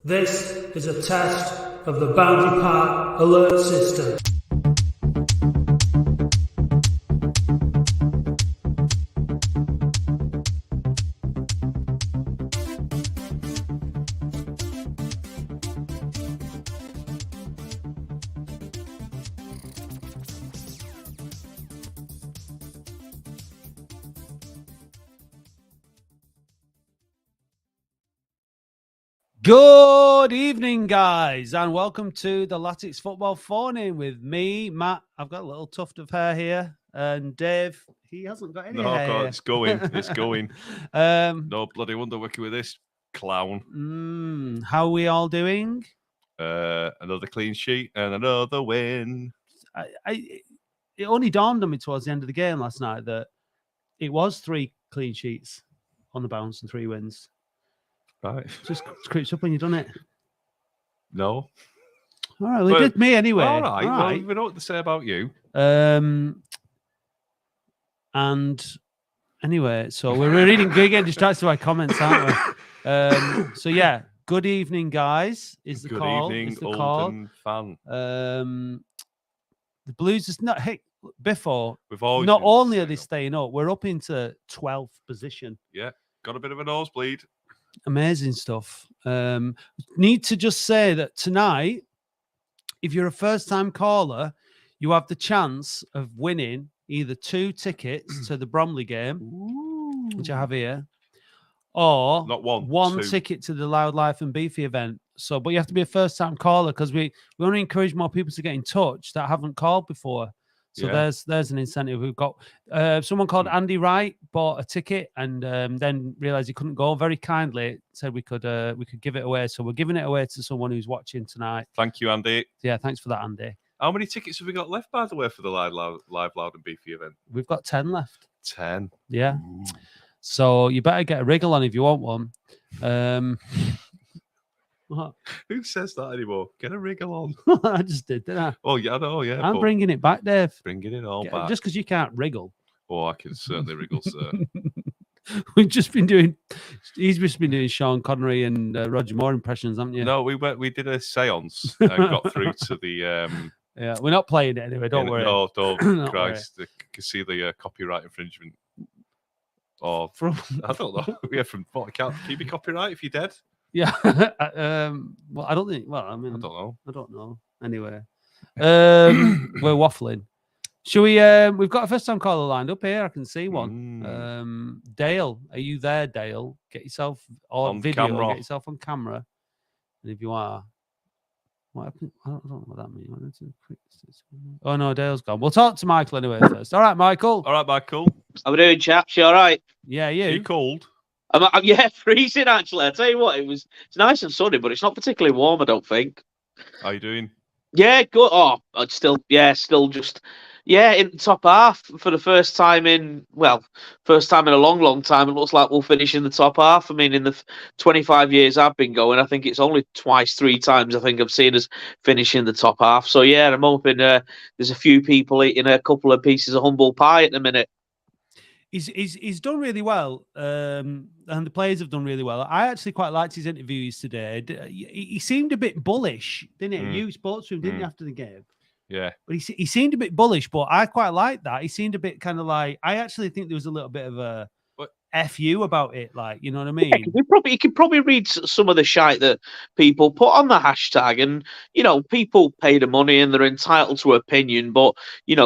This is a test of the Boundary Park alert system. Good evening, guys, and welcome to the Latics Football Phone-In with me, Matt. I've got a little tuft of hair here, and Dave, he hasn't got any hair. God, it's going. It's going. No bloody wonder working with this clown. How are we all doing? Another clean sheet and another win. It only dawned on me towards the end of the game last night that it was 3 clean sheets on the bounce and 3 wins. Right. Just creeps up when you've done it. No. All right. Well, it did me anyway. All right. Well, we know what to say about you. And anyway, so we're reading, getting distracted by comments, aren't we? So yeah, good evening, guys. Is the good call? Evening, is the Oldham call? fan. The Blues is not. Hey, before We've always not been only are they staying up. staying up, we're up into 12th position. Yeah, got a bit of a nosebleed. Amazing stuff. Need to just say that tonight, if you're a first-time caller, you have the chance of winning either 2 tickets to the Bromley game, which I have here, or Not one, one 2. ticket to the Loud Life and Beefy event. So, but you have to be a first-time caller because we want to encourage more people to get in touch that haven't called before. So Yeah. there's an incentive. We've got someone called Andy Wright bought a ticket and then realized he couldn't go. Very kindly said we could give it away. So we're giving it away to someone who's watching tonight. Thank you, Andy. Yeah, thanks for that, Andy. How many tickets have we got left, by the way, for the Live, Loud and Beefy event? We've got 10 left. 10. Yeah. So you better get a wriggle on if you want one. What? Who says that anymore? Get a wriggle on. I just did, didn't I? Oh, yeah, I know, yeah. I'm bringing it back, Dave. Bringing it all back. Just because you can't wriggle. Oh, I can certainly wriggle, sir. He's just been doing Sean Connery and Roger Moore impressions, haven't you? No, we did a seance and got through to the. Yeah, we're not playing it anyway. Don't worry. No, don't. Don't Christ, you can see the copyright infringement. Or From I don't know. Yeah, from what account? Can you be copyright if you're dead? yeah. Well, I don't think. Well, I mean, I don't know. I don't know. Anyway, we're waffling. Shall we? We've got a first-time caller lined up here. I can see one. Dale, are you there, Dale? Get yourself on video. Camera. Get yourself on camera. And if you are, what happened? I don't know what that means. Oh no, Dale's gone. We'll talk to Michael anyway first. All right, Michael. All right, Michael. How we doing, chaps? You all right? Yeah, Are you you. cold? Yeah, freezing actually. I tell you what, it's nice and sunny, but it's not particularly warm. I don't think. How you doing? Yeah, good. Oh, it's still just in the top half for the first time in a long time. It looks like we'll finish in the top half. I mean, in the 25 years I've been going, I think it's only 3 times I think I've seen us finish in the top half. So yeah, I'm hoping there's a few people eating a couple of pieces of humble pie at the minute. He's done really well, and the players have done really well. I actually quite liked his interviews today. He seemed a bit bullish, didn't he? You spoke to him, didn't you, after the game? Yeah. But he seemed a bit bullish, but I quite liked that. He seemed a bit kind of like, I actually think there was a little bit of a FU about it, like, you know what I mean? Yeah, you could probably read some of the shite that people put on the hashtag, and people pay the money and they're entitled to opinion, but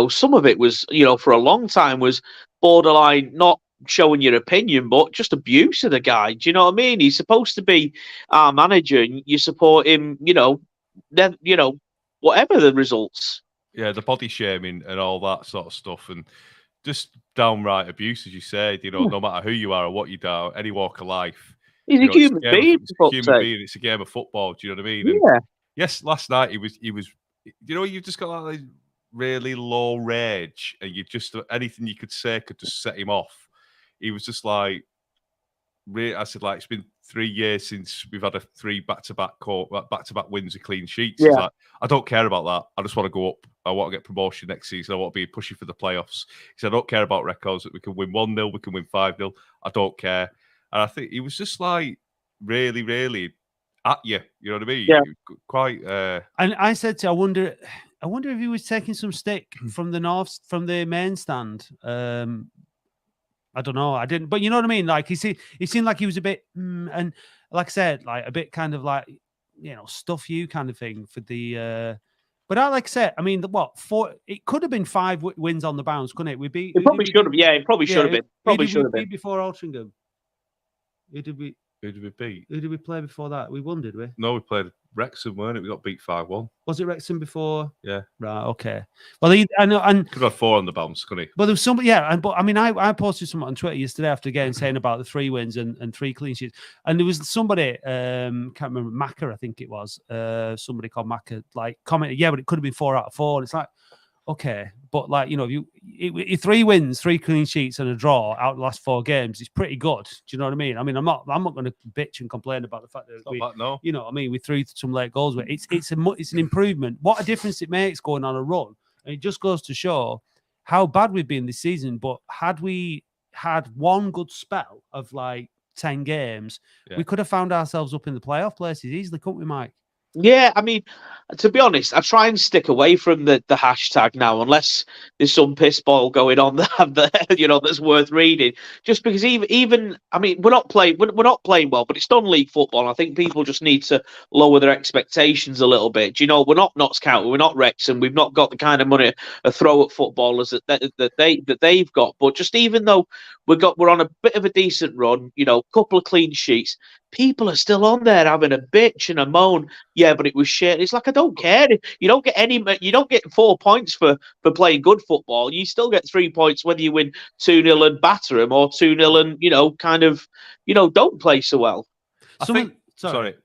some of it was, for a long time was borderline not showing your opinion, but just abuse of the guy. Do you know what I mean? He's supposed to be our manager, and you support him. Whatever the results. Yeah, the body shaming and all that sort of stuff, and just downright abuse, as you said. No matter who you are or what you do, any walk of life. He's a human being. It's a human being. It's a game of football. Do you know what I mean? Yeah. And yes, last night he was. You've just got that really low rage, and you just anything you could say could just set him off. He was just like, I said, like, it's been 3 years since we've had 3 back-to-back wins with clean sheets. Yeah. He's like, I don't care about that. I just want to go up. I want to get promotion next season. I want to be pushing for the playoffs. He said, I don't care about records. We can win 1-0. We can win 5-0. I don't care. And I think he was just like really, really at you. You know what I mean? Yeah. Quite. And I said to, I wonder if he was taking some stick from the main stand. I don't know. I didn't, but you know what I mean. Like he seemed like he was a bit, and like I said, like a bit kind of like stuff you kind of thing for the. But like I said, I mean, it could have been 5 wins on the bounce, couldn't it? We beat. It probably should have. Yeah, it probably should have been. Probably should have been. Before Altrincham. Who did we beat? Who did we play before that? We won, did we? No, we played Wrexham, weren't it? We got beat 5-1. Was it Wrexham before? Yeah. Right. Okay. Well, I know, and could have had 4 on the bounce, couldn't he? But there was somebody, yeah. But I mean, I posted something on Twitter yesterday after the game saying about the 3 wins and 3 clean sheets, and there was somebody, can't remember, Macker, I think it was, somebody called Macker, like commented, yeah, but it could have been 4 out of 4, and it's like, okay, but like you 3 wins, 3 clean sheets, and a draw out of the last 4 games is pretty good. Do you know what I mean? I mean, I'm not going to bitch and complain about the fact that no. You know what I mean? We threw some late goals, but it's an improvement. What a difference it makes going on a run, and it just goes to show how bad we've been this season. But had we had one good spell of like 10 games, we could have found ourselves up in the playoff places easily, couldn't we, Mike? Yeah, I mean, to be honest, I try and stick away from the hashtag now, unless there's some piss ball going on that's worth reading. Just because even I mean, we're not playing well, but it's non-league football. And I think people just need to lower their expectations a little bit. We're not Notts County, we're not Wrexham, we've not got the kind of money to throw at footballers that they've got. But just even though we're on a bit of a decent run, couple of clean sheets, people are still on there having a bitch and a moan. Yeah, but it was shit. It's like, I don't care. You don't get 4 points for playing good football. You still get 3 points whether you win 2-0 and batter them, or 2-0 and don't play so well. Sorry.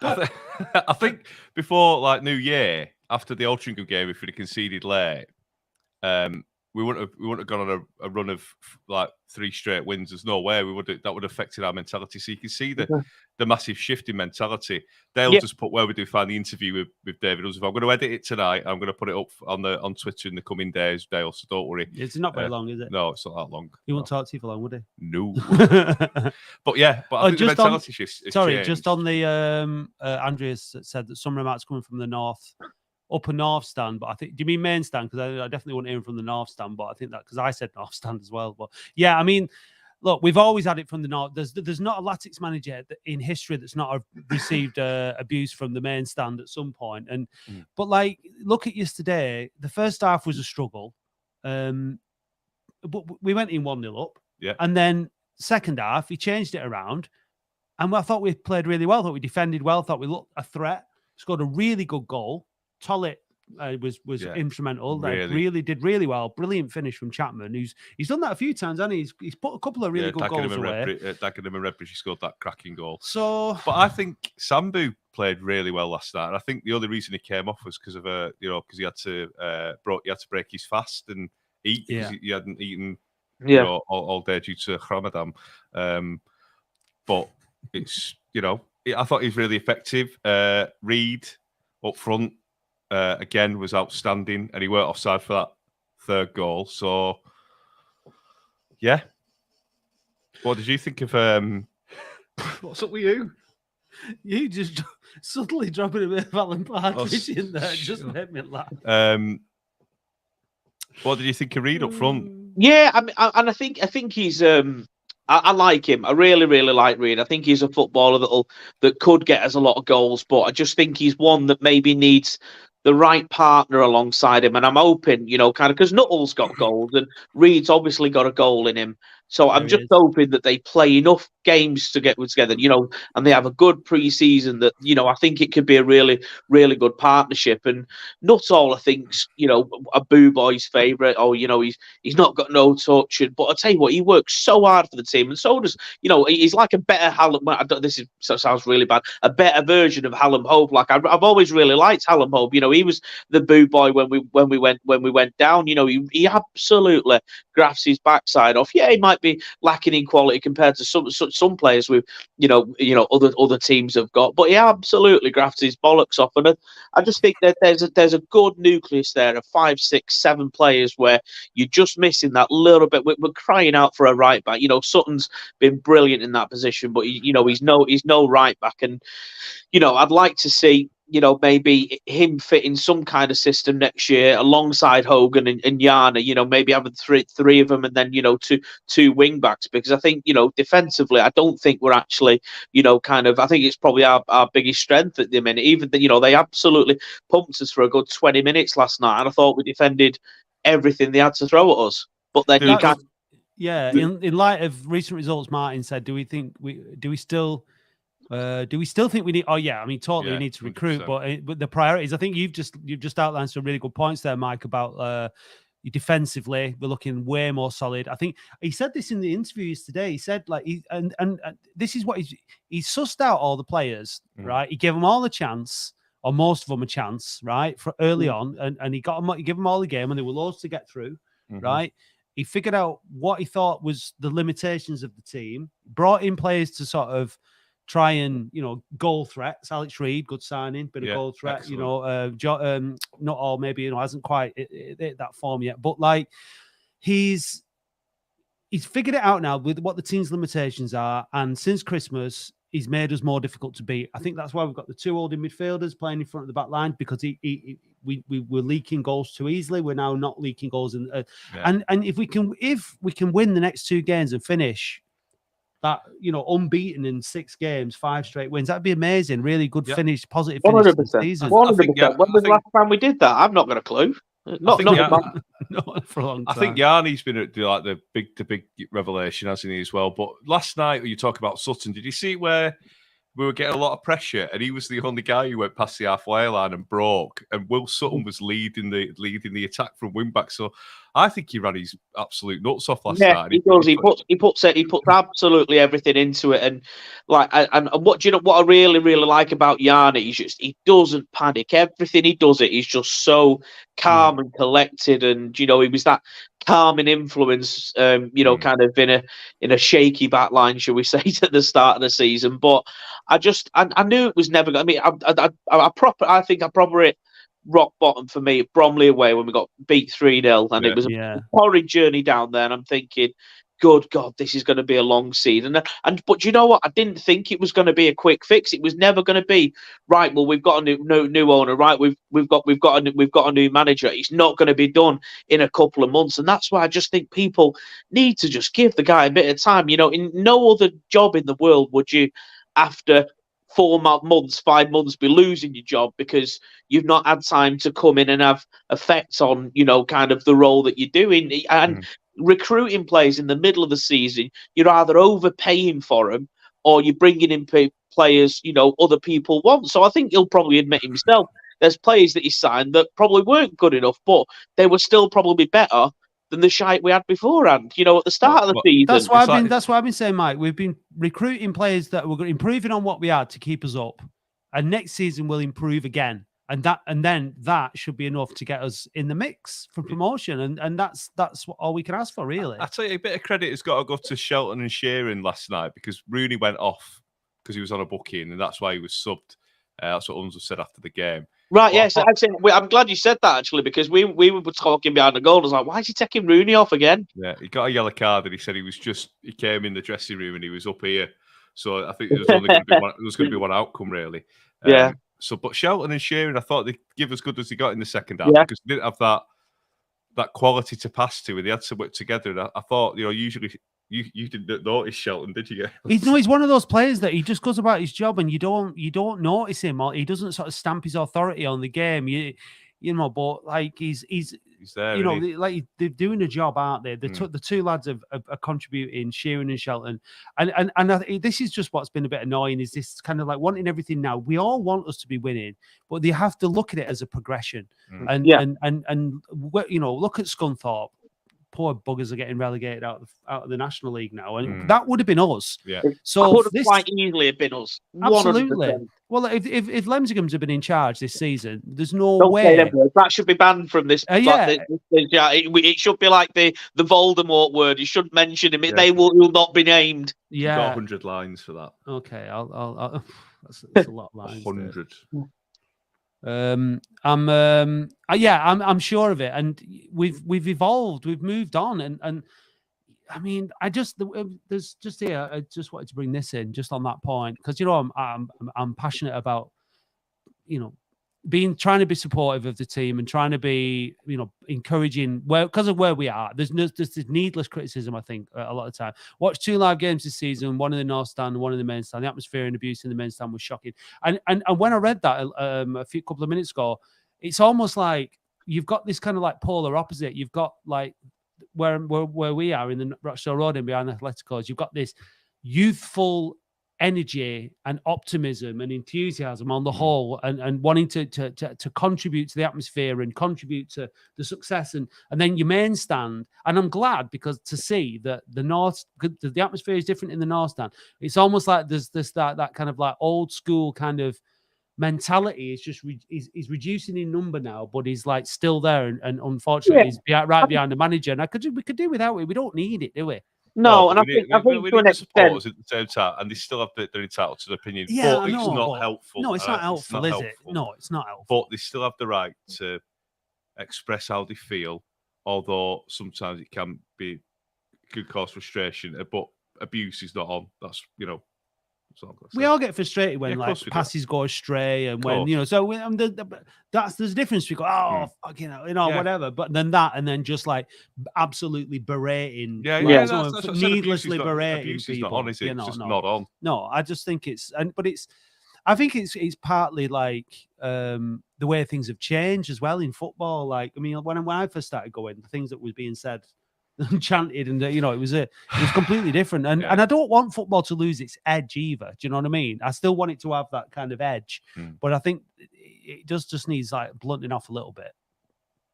I think before like New Year, after the Altrincham game, if we'd have conceded late, we wouldn't have gone on a run of like 3 straight wins. There's no way that would have affected our mentality. So you can see the massive shift in mentality. They'll just put where we do find the interview with David Hudson. I'm going to edit it tonight. I'm going to put it up on Twitter in the coming days, Dale. So don't worry. It's not very long, is it? No, it's not that long. He won't talk to you for long, would he? No. But I think the mentality shift. Just on the Andreas said that some remarks coming from the north. Upper north stand, but I think, do you mean main stand? Because I definitely wouldn't hear him from the north stand, but I think that because I said north stand as well. But yeah, I mean, look, we've always had it from the north. There's not a Latics manager in history that's not received abuse from the main stand at some point. And but like, look at yesterday. The first half was a struggle, but we went in 1-0 up. Yeah, and then second half he changed it around, and I thought we played really well. I thought we defended well. I thought we looked a threat. Scored a really good goal. Tollett was instrumental. Really did really well. Brilliant finish from Chapman. He's done that a few times, and he's put a couple of really good goals away. Dagenham and Redbridge, he scored that cracking goal. So, but I think Sambu played really well last night. And I think the only reason he came off was because of because he had to break his fast and eat. Yeah. He hadn't eaten all day due to Ramadan. But it's I thought he was really effective. Reed up front. Again, was outstanding, and he weren't offside for that 3rd goal. So, yeah. What did you think of? What's up with you? You just subtly dropping a bit of Alan Partridge in there. Just made me laugh. What did you think of Reed up front? Yeah, I think he's. I like him. I really, really like Reed. I think he's a footballer that could get us a lot of goals, but I just think he's one that maybe needs the right partner alongside him. And I'm hoping, kind of, because Nuttall's got goals and Reed's obviously got a goal in him. So I'm just hoping that they play enough games to get together, and they have a good pre-season that, I think it could be a really, really good partnership. And Nuttall, I think's, a Boo Boy's favourite. Oh, he's not got no touch. But I tell you what, he works so hard for the team, and so does, he's like a better Hallam. Sounds really bad. A better version of Hallam Hope. Like I've always really liked Hallam Hope. He was the Boo Boy when we went down. He absolutely grafts his backside off. Yeah, he might might be lacking in quality compared to some players with other teams have got. But he absolutely grafts his bollocks off, and I just think that there's a good nucleus there of 5, 6, 7 players where you're just missing that little bit. We're crying out for a right back. Sutton's been brilliant in that position, but he's no right back, and I'd like to see maybe him fit in some kind of system next year alongside Hogan and Yana. Maybe having three of them, and then two wing backs, because I think defensively, I don't think we're actually I think it's probably our biggest strength at the minute. Even they absolutely pumped us for a good 20 minutes last night, and I thought we defended everything they had to throw at us. But then you can't. Yeah, in light of recent results, Martin said, do we still think we need? Oh yeah, I mean, totally, we need to recruit, 100%. But the priorities, I think you've just outlined some really good points there, Mike, about defensively, we're looking way more solid. I think he said this in the interviews today. He said and this is what he's sussed out all the players, right? He gave them all a chance, or most of them a chance, right, for early on, and he gave them all the game, and there were loads to get through, right? He figured out what he thought was the limitations of the team, brought in players to sort of try and goal threats. Alex Reid, good signing, bit of goal threat. Excellent. Not all, maybe hasn't quite hit that form yet, but he's figured it out now with what the team's limitations are, and since Christmas he's made us more difficult to beat. I think that's why we've got the 2 holding midfielders playing in front of the back line, because we were leaking goals too easily. We're now not leaking goals, and if we can win the next 2 games and finish that unbeaten in 6 games, 5 straight wins, that'd be amazing. Really good finish, positive finish to the season. 100%. When was the last time we did that? I've not got a clue. Not for a long time. I think Yanni's been the big revelation, hasn't he, as well? But last night, when you talk about Sutton, did you see where we were getting a lot of pressure, and he was the only guy who went past the halfway line and broke, and Will Sutton was leading the attack from wing back. So I think he ran his absolute nuts off last night. He does. He puts absolutely everything into it, and what I really like about Yanni is he doesn't panic. Everything he does, he's just so calm and collected, and he was that calming influence, kind of in a shaky back line, shall we say, at the start of the season. But I knew it was never going. I mean, I think I probably hit rock bottom for me at Bromley away when we got beat 3-0, and it was a horrid journey down there. And I'm thinking, good God, this is going to be a long season. But you know what? I didn't think it was going to be a quick fix. It was never going to be right. Well, we've got a new owner, right? We've got a new manager. It's not going to be done in a couple of months, and that's why I just think people need to just give the guy a bit of time. In no other job in the world would you, after 4 months, 5 months, be losing your job because you've not had time to come in and have effects on, kind of the role that you're doing. And recruiting players in the middle of the season, you're either overpaying for them or you're bringing in players, other people want. So I think he'll probably admit himself, there's players that he signed that probably weren't good enough, but they were still probably better than the shite we had beforehand, at the start of the season. That's why I've been saying, Mike, we've been recruiting players that were improving on what we had to keep us up, and next season we'll improve again, and then that should be enough to get us in the mix for promotion, and that's all we can ask for, really. I tell you, a bit of credit has got to go to Shelton and Sheeran last night, because Rooney went off because he was on a booking, and that's why he was subbed. That's what Unser said after the game. Right, yes. I'm glad you said that, actually, because we were talking behind the goal. I was like, why is he taking Rooney off again? Yeah, he got a yellow card, and he said he came in the dressing room and he was up here. So I think there was only going to be one outcome, really. But Shelton and Sheeran, I thought they'd give as good as they got in the second half, because they didn't have that quality to pass to, and they had to work together. And I thought, usually you didn't notice Shelton, did you? He's one of those players that he just goes about his job, and you don't notice him, or he doesn't sort of stamp his authority on the game. But he's there. They're doing a job, aren't they? The 2 lads are contributing, Sheeran and Shelton, and I think this is just what's been a bit annoying, is this kind of wanting everything now. We all want us to be winning, but they have to look at it as a progression. And look at Scunthorpe. poor buggers are getting relegated out of the National League now, and that would have been us. Yeah. So could have this quite easily have been us. absolutely. 100%. Well, if Lemsingham's have been in charge this season, there's no Don't say way. them words. That should be banned from this. Yeah. It should be like the Voldemort word. You shouldn't mention him. Yeah. They will not be named. You've got Yeah. 100 lines for that. Okay. I'll that's a lot of lines. 100. I'm sure of it, and we've evolved, we've moved on, and I mean, there's just here. I just wanted to bring this in just on that point because I'm passionate about trying to be supportive of the team and trying to be encouraging because of where we are. There's this needless criticism. I think a lot of the time. Watched 2 live games this season, one in the North Stand and one in the main stand. The atmosphere and abuse in the main stand was shocking. And when I read that a couple of minutes ago, it's almost like you've got this kind of like polar opposite. You've got like where we are in the Rochdale Road and behind Atleticos, you've got this youthful energy and optimism and enthusiasm on the whole, and wanting to contribute to the atmosphere and contribute to the success, and then your main stand. And I'm glad because to see that the atmosphere is different in the North Stand. It's almost like there's that kind of like old school kind of mentality is just is reducing in number now, but he's like still there, and unfortunately he's right behind the manager. And we could do without it. We don't need it, do we? No, and I think we to an need the extent, supporters at the same time, and they still have they're entitled to their opinion. Yeah, but it's not helpful. No, it's not helpful, it's is not it? helpful. No, it's not helpful. But they still have the right to express how they feel, although sometimes it could cause frustration. But abuse is not on. That's we all get frustrated when Yeah, like passes go astray, and when so there's a difference. We go, whatever, but then just like absolutely berating, that's needlessly berating abuse people. Is not on, is it? It's just not on. No, I just think I think it's partly like the way things have changed as well in football. Like, I mean, when I first started going, the things that was being said and chanted, and it was completely different. And I don't want football to lose its edge either. Do you know what I mean? I still want it to have that kind of edge, but I think it just needs like blunting off a little bit.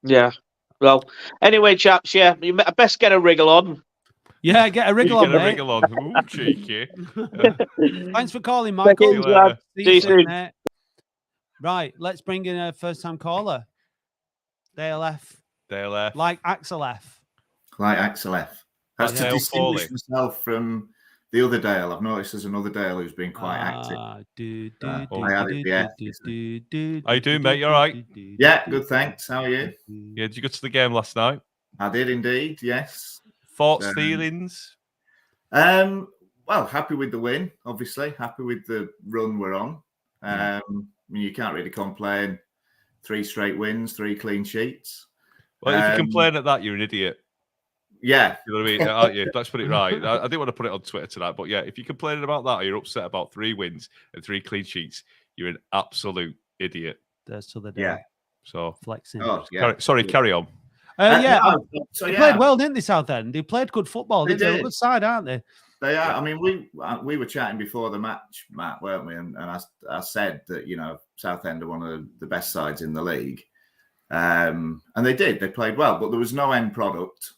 Yeah. Well, anyway, chaps, you best get a wriggle on. Yeah, get a wriggle on, mate. Wriggle on. Ooh, cheeky. Thanks for calling, Michael. See you soon, mate. Right, let's bring in a first-time caller. Dale F. Like Axel F. Like Axel F. That's to distinguish myself from the other Dale. I've noticed there's another Dale who's been quite active. How you doing, mate? You all right? Yeah, good, thanks. How are you? Yeah, did you go to the game last night? I did indeed, yes. Thoughts, feelings? Well, happy with the win, obviously. Happy with the run we're on. I mean, you can't really complain. 3 straight wins, 3 clean sheets. Well, if you complain at that, you're an idiot. Yeah. You know what I mean? Aren't you? Let's put it right. I didn't want to put it on Twitter tonight, but yeah, if you're complaining about that or you're upset about 3 wins and 3 clean sheets, you're an absolute idiot. There's to the day. Yeah. So, flexing. Oh, yeah. Carry on. They played well, didn't they, Southend? They played good football. They're a good side, aren't they? They are. I mean, we were chatting before the match, Matt, weren't we? And I said that, Southend are one of the best sides in the league. And they did. They played well, but there was no end product.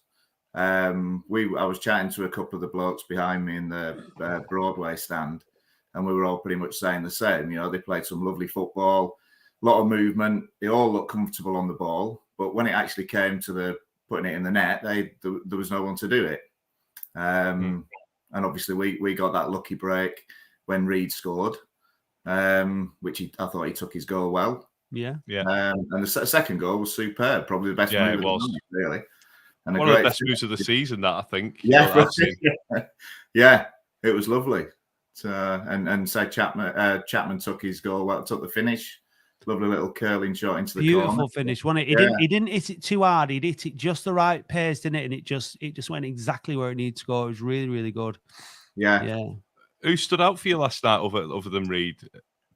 I was chatting to a couple of the blokes behind me in the Broadway stand, and we were all pretty much saying the same. They played some lovely football, a lot of movement. They all looked comfortable on the ball, but when it actually came to the putting it in the net, there was no one to do it. And obviously we got that lucky break when Reed scored, which I thought he took his goal well. Yeah. And the second goal was superb, probably the best move it was. Night, really. And one of the best moves of the season, that I think. Yeah, yeah, it was lovely. And so Chapman took his goal, took the finish. Lovely little curling shot into the corner. Beautiful finish, wasn't it? He didn't hit it too hard. He hit it just the right pace, didn't it? And it just went exactly where it needed to go. It was really, really good. Yeah. Who stood out for you last night other than Reed?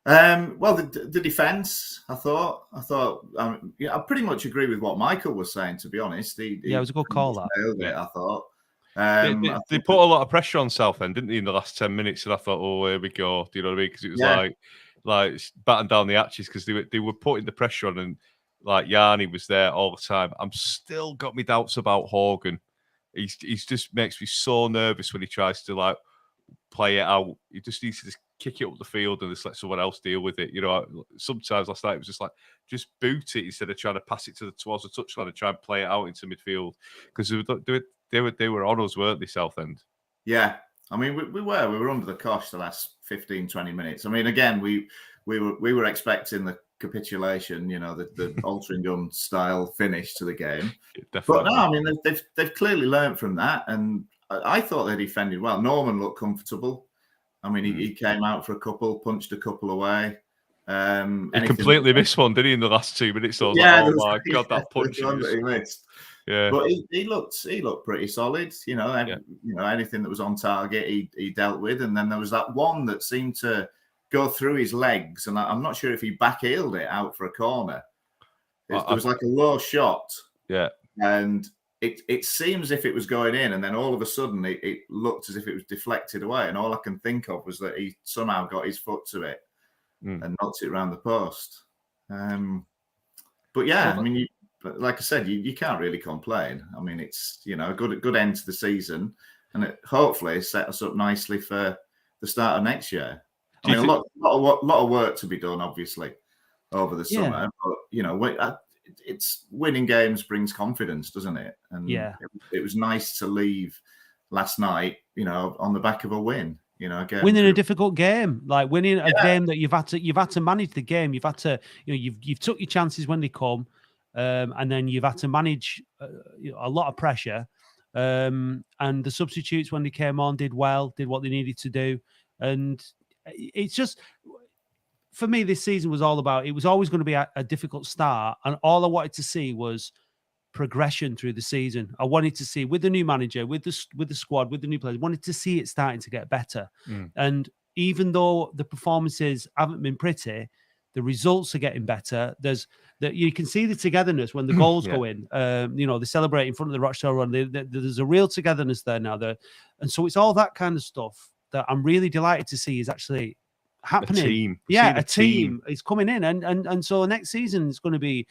Well, the defence. I thought. I pretty much agree with what Michael was saying. To be honest, it was a good call. I thought. They put a lot of pressure on Southend, didn't they, in the last 10 minutes? And I thought, oh, here we go. Do you know what I mean? Because it was like batten down the hatches because they were putting the pressure on, and like Yanni was there all the time. I'm still got me doubts about Horgan. He's just makes me so nervous when he tries to like play it out. He just needs to just kick it up the field and just let someone else deal with it. You know, sometimes last night it was just like, just boot it instead of trying to pass it towards the touchline and try and play it out into midfield, because they were on us, weren't they, Southend? Yeah, I mean we were under the cosh the last 15, 20 minutes. I mean, again, we were expecting the capitulation, you know, the Altrincham style finish to the game. But no, I mean they've clearly learned from that, and I thought they defended well. Norman looked comfortable. I mean, he came out for a couple, punched a couple away. He completely missed one, didn't he, in the last 2 minutes? So yeah, like, oh my God, that punch that he missed. Yeah, but he looked pretty solid. You know, you know, anything that was on target, he dealt with. And then there was that one that seemed to go through his legs, and I'm not sure if he back-heeled it out for a corner. There was like a low shot. Yeah, and it seems as if it was going in, and then all of a sudden it looked as if it was deflected away. And all I can think of was that he somehow got his foot to it and knocked it around the post. But yeah, I mean, like I said, you can't really complain. I mean, it's, you know, a good end to the season, and it hopefully set us up nicely for the start of next year. I mean, a lot of work to be done, obviously, over the summer. But you know, it's winning games brings confidence, doesn't it? And it was nice to leave last night, you know, on the back of a win. You know, winning a difficult game, like winning a game that you've had to manage the game. You've had to, you know, you've took your chances when they come, and then you've had to manage a lot of pressure. And the substitutes when they came on did what they needed to do, and it's just, for me, this season was all about, it was always going to be a difficult start, and all I wanted to see was progression through the season. I wanted to see, with the new manager, with the squad, with the new players, I wanted to see it starting to get better. And even though the performances haven't been pretty, the results are getting better. You can see the togetherness when the goals go in. You know, they celebrate in front of the Rochdale Run. There's a real togetherness there now. And so it's all that kind of stuff that I'm really delighted to see is actually happening. A team is coming in, and so next season is going to be,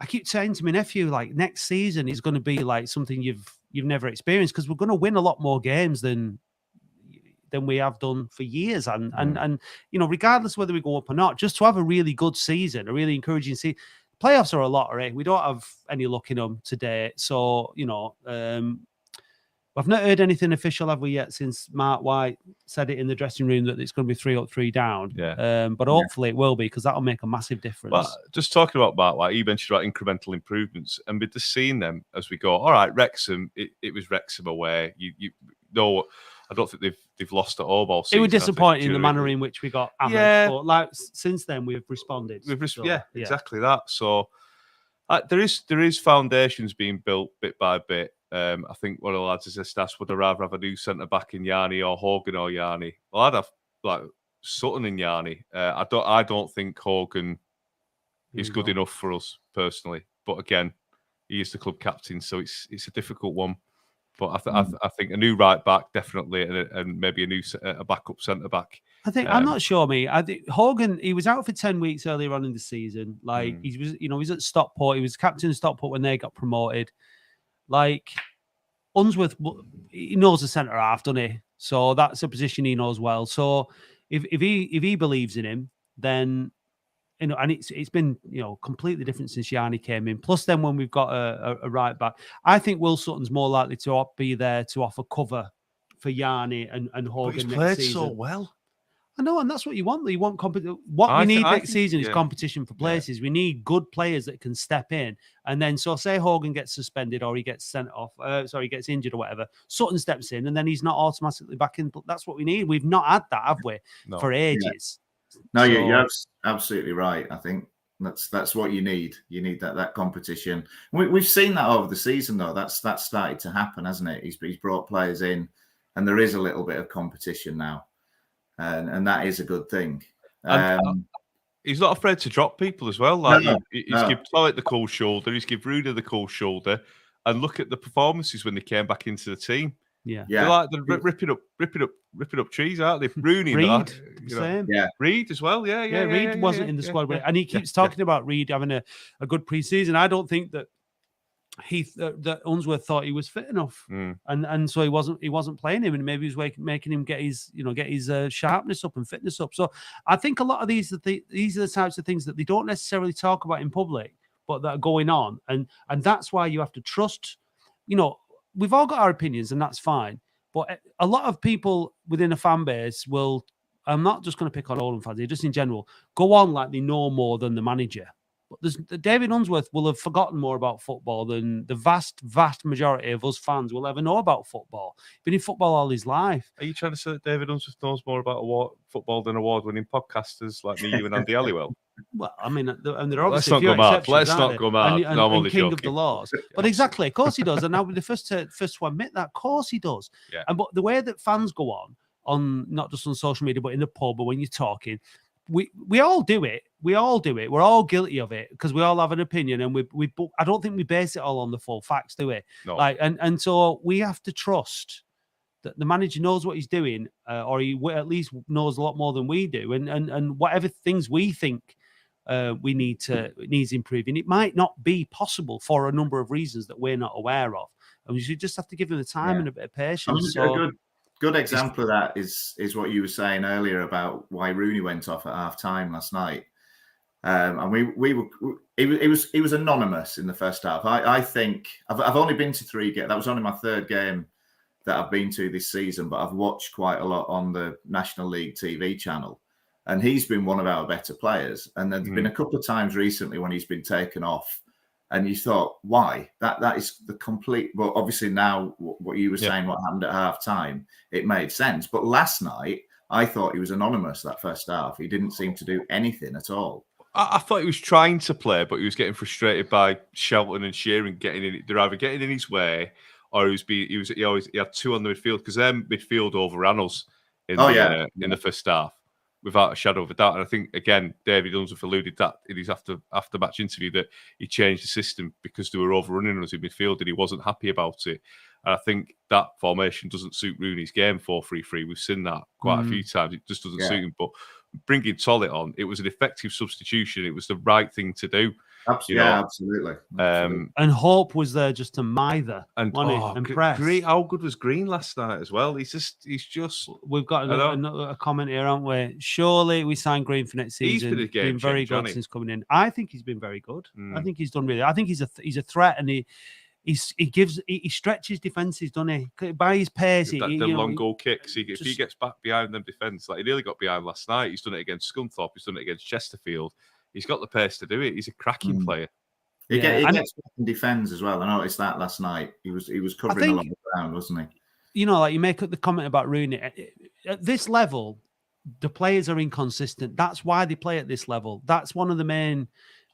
I keep saying to my nephew, like, next season is going to be like something you've never experienced, because we're going to win a lot more games than we have done for years, and you know, regardless whether we go up or not, just to have a really good season, a really encouraging season. Playoffs are a lottery. We don't have any luck in them today, so you know, I've not heard anything official, have we, yet, since Mark White said it in the dressing room that it's going to be 3 up, 3 down. But hopefully it will be, because that'll make a massive difference. But just talking about Mark White, he mentioned about incremental improvements, and we're just seeing them as we go. All right, Wrexham, it was Wrexham away. You know, I don't think they've lost at all season. It was disappointing in the manner in which we got hammered, but like since then we've responded. Exactly that. So there is foundations being built bit by bit. I think one of the lads has just asked, would I rather have a new centre back in Yanni or Hogan or Yanni? Well, I'd have like Sutton in Yanni. I don't think Hogan is good enough for us personally. But again, he is the club captain, so it's a difficult one. But I think a new right back definitely, and maybe a backup centre back. I think I'm not sure. I think Hogan, he was out for 10 weeks earlier on in the season. Like he was, you know, he was at Stockport. He was captain of Stockport when they got promoted. Like Unsworth, he knows the centre half, doesn't he? So that's a position he knows well. So if he believes in him, then, you know, and it's been, you know, completely different since Yanni came in. Plus, then when we've got a right back, I think Will Sutton's more likely to be there to offer cover for Yanni and Hogan. But he's next played season. so well. I know, and that's what you want. You want What we need next season is competition for places. We need good players that can step in. And then, so say Hogan gets suspended or he gets sent off, he gets injured or whatever, Sutton steps in and then he's not automatically back in. But that's what we need. We've not had that, have we, for ages? No, you're absolutely right. I think that's what you need. You need that competition. We've seen that over the season, though. That's started to happen, hasn't it? He's brought players in, and there is a little bit of competition now. And that is a good thing. He's not afraid to drop people as well. Like he's give Tollett the cold shoulder, he's give Ruda the cold shoulder, and look at the performances when they came back into the team. They're like they're ripping up trees, aren't they? Rooney, Reed, Reed as well. Reed wasn't in the squad, and he keeps talking about Reed having a good pre-season. I don't think that that Unsworth thought he was fit enough, and so he wasn't playing him, and maybe he was making him get his sharpness up and fitness up. So I think a lot of these are the types of things that they don't necessarily talk about in public, but that are going on, and that's why you have to trust. We've all got our opinions, and that's fine. But a lot of people within a fan base will. I'm not just going to pick on Oldham fans here, just in general, go on like they know more than the manager. But David Unsworth will have forgotten more about football than the vast, vast majority of us fans will ever know about football. Been in football all his life. Are you trying to say that David Unsworth knows more about football than award-winning podcasters like me, you, and Andy Halliwell? Well, I mean, and there are Let's obviously not go mad. exceptions, Let's aren't not there? go mad. And No, I'm only king joking. of the laws. But exactly, of course he does. And I'll be the first to admit that. Of course he does. Yeah. But the way that fans go on not just on social media, but in the pub or when you're talking, we all do it. We all do it. We're all guilty of it because we all have an opinion, and I don't think we base it all on the full facts, do we? No. And so we have to trust that the manager knows what he's doing, or he at least knows a lot more than we do, and whatever things we think needs improving, it might not be possible for a number of reasons that we're not aware of, and we should just have to give him the time and a bit of patience. A good example of that is what you were saying earlier about why Rooney went off at half time last night. And he was anonymous in the first half. I think I've only been to 3 games. That was only my 3rd game that I've been to this season, but I've watched quite a lot on the National League TV channel. And he's been one of our better players. And there's been a couple of times recently when he's been taken off. And you thought, why? That is the complete. Well, obviously now what you were saying, what happened at half time, it made sense. But last night, I thought he was anonymous that first half. He didn't seem to do anything at all. I thought he was trying to play, but he was getting frustrated by Shelton and Shearing getting in. They're either getting in his way, or he had 2 on the midfield because their midfield overran us in the first half, without a shadow of a doubt. And I think, again, David Unsworth alluded that in his after-match interview that he changed the system because they were overrunning us in midfield and he wasn't happy about it. And I think that formation doesn't suit Rooney's game, 4-3-3. We've seen that quite a few times. It just doesn't suit him. But bringing Tollett on, it was an effective substitution. It was the right thing to do. Absolutely. And Hope was there just to mither and press. How good was Green last night as well? He's just. We've got another comment here, haven't we? Surely we signed Green for next season. He's been very good since coming in. I think he's been very good. I think he's done really. I think he's a threat, and he stretches defenses, doesn't he? By his pace, the long goal kicks. If he gets back behind them defence, like he nearly got behind last night. He's done it against Scunthorpe. He's done it against Chesterfield. He's got the pace to do it. He's a cracking player. He gets back and defends as well. I noticed that last night. He was covering a lot of ground, wasn't he? Like you make up the comment about Rooney. At this level, the players are inconsistent. That's why they play at this level. That's one of the main.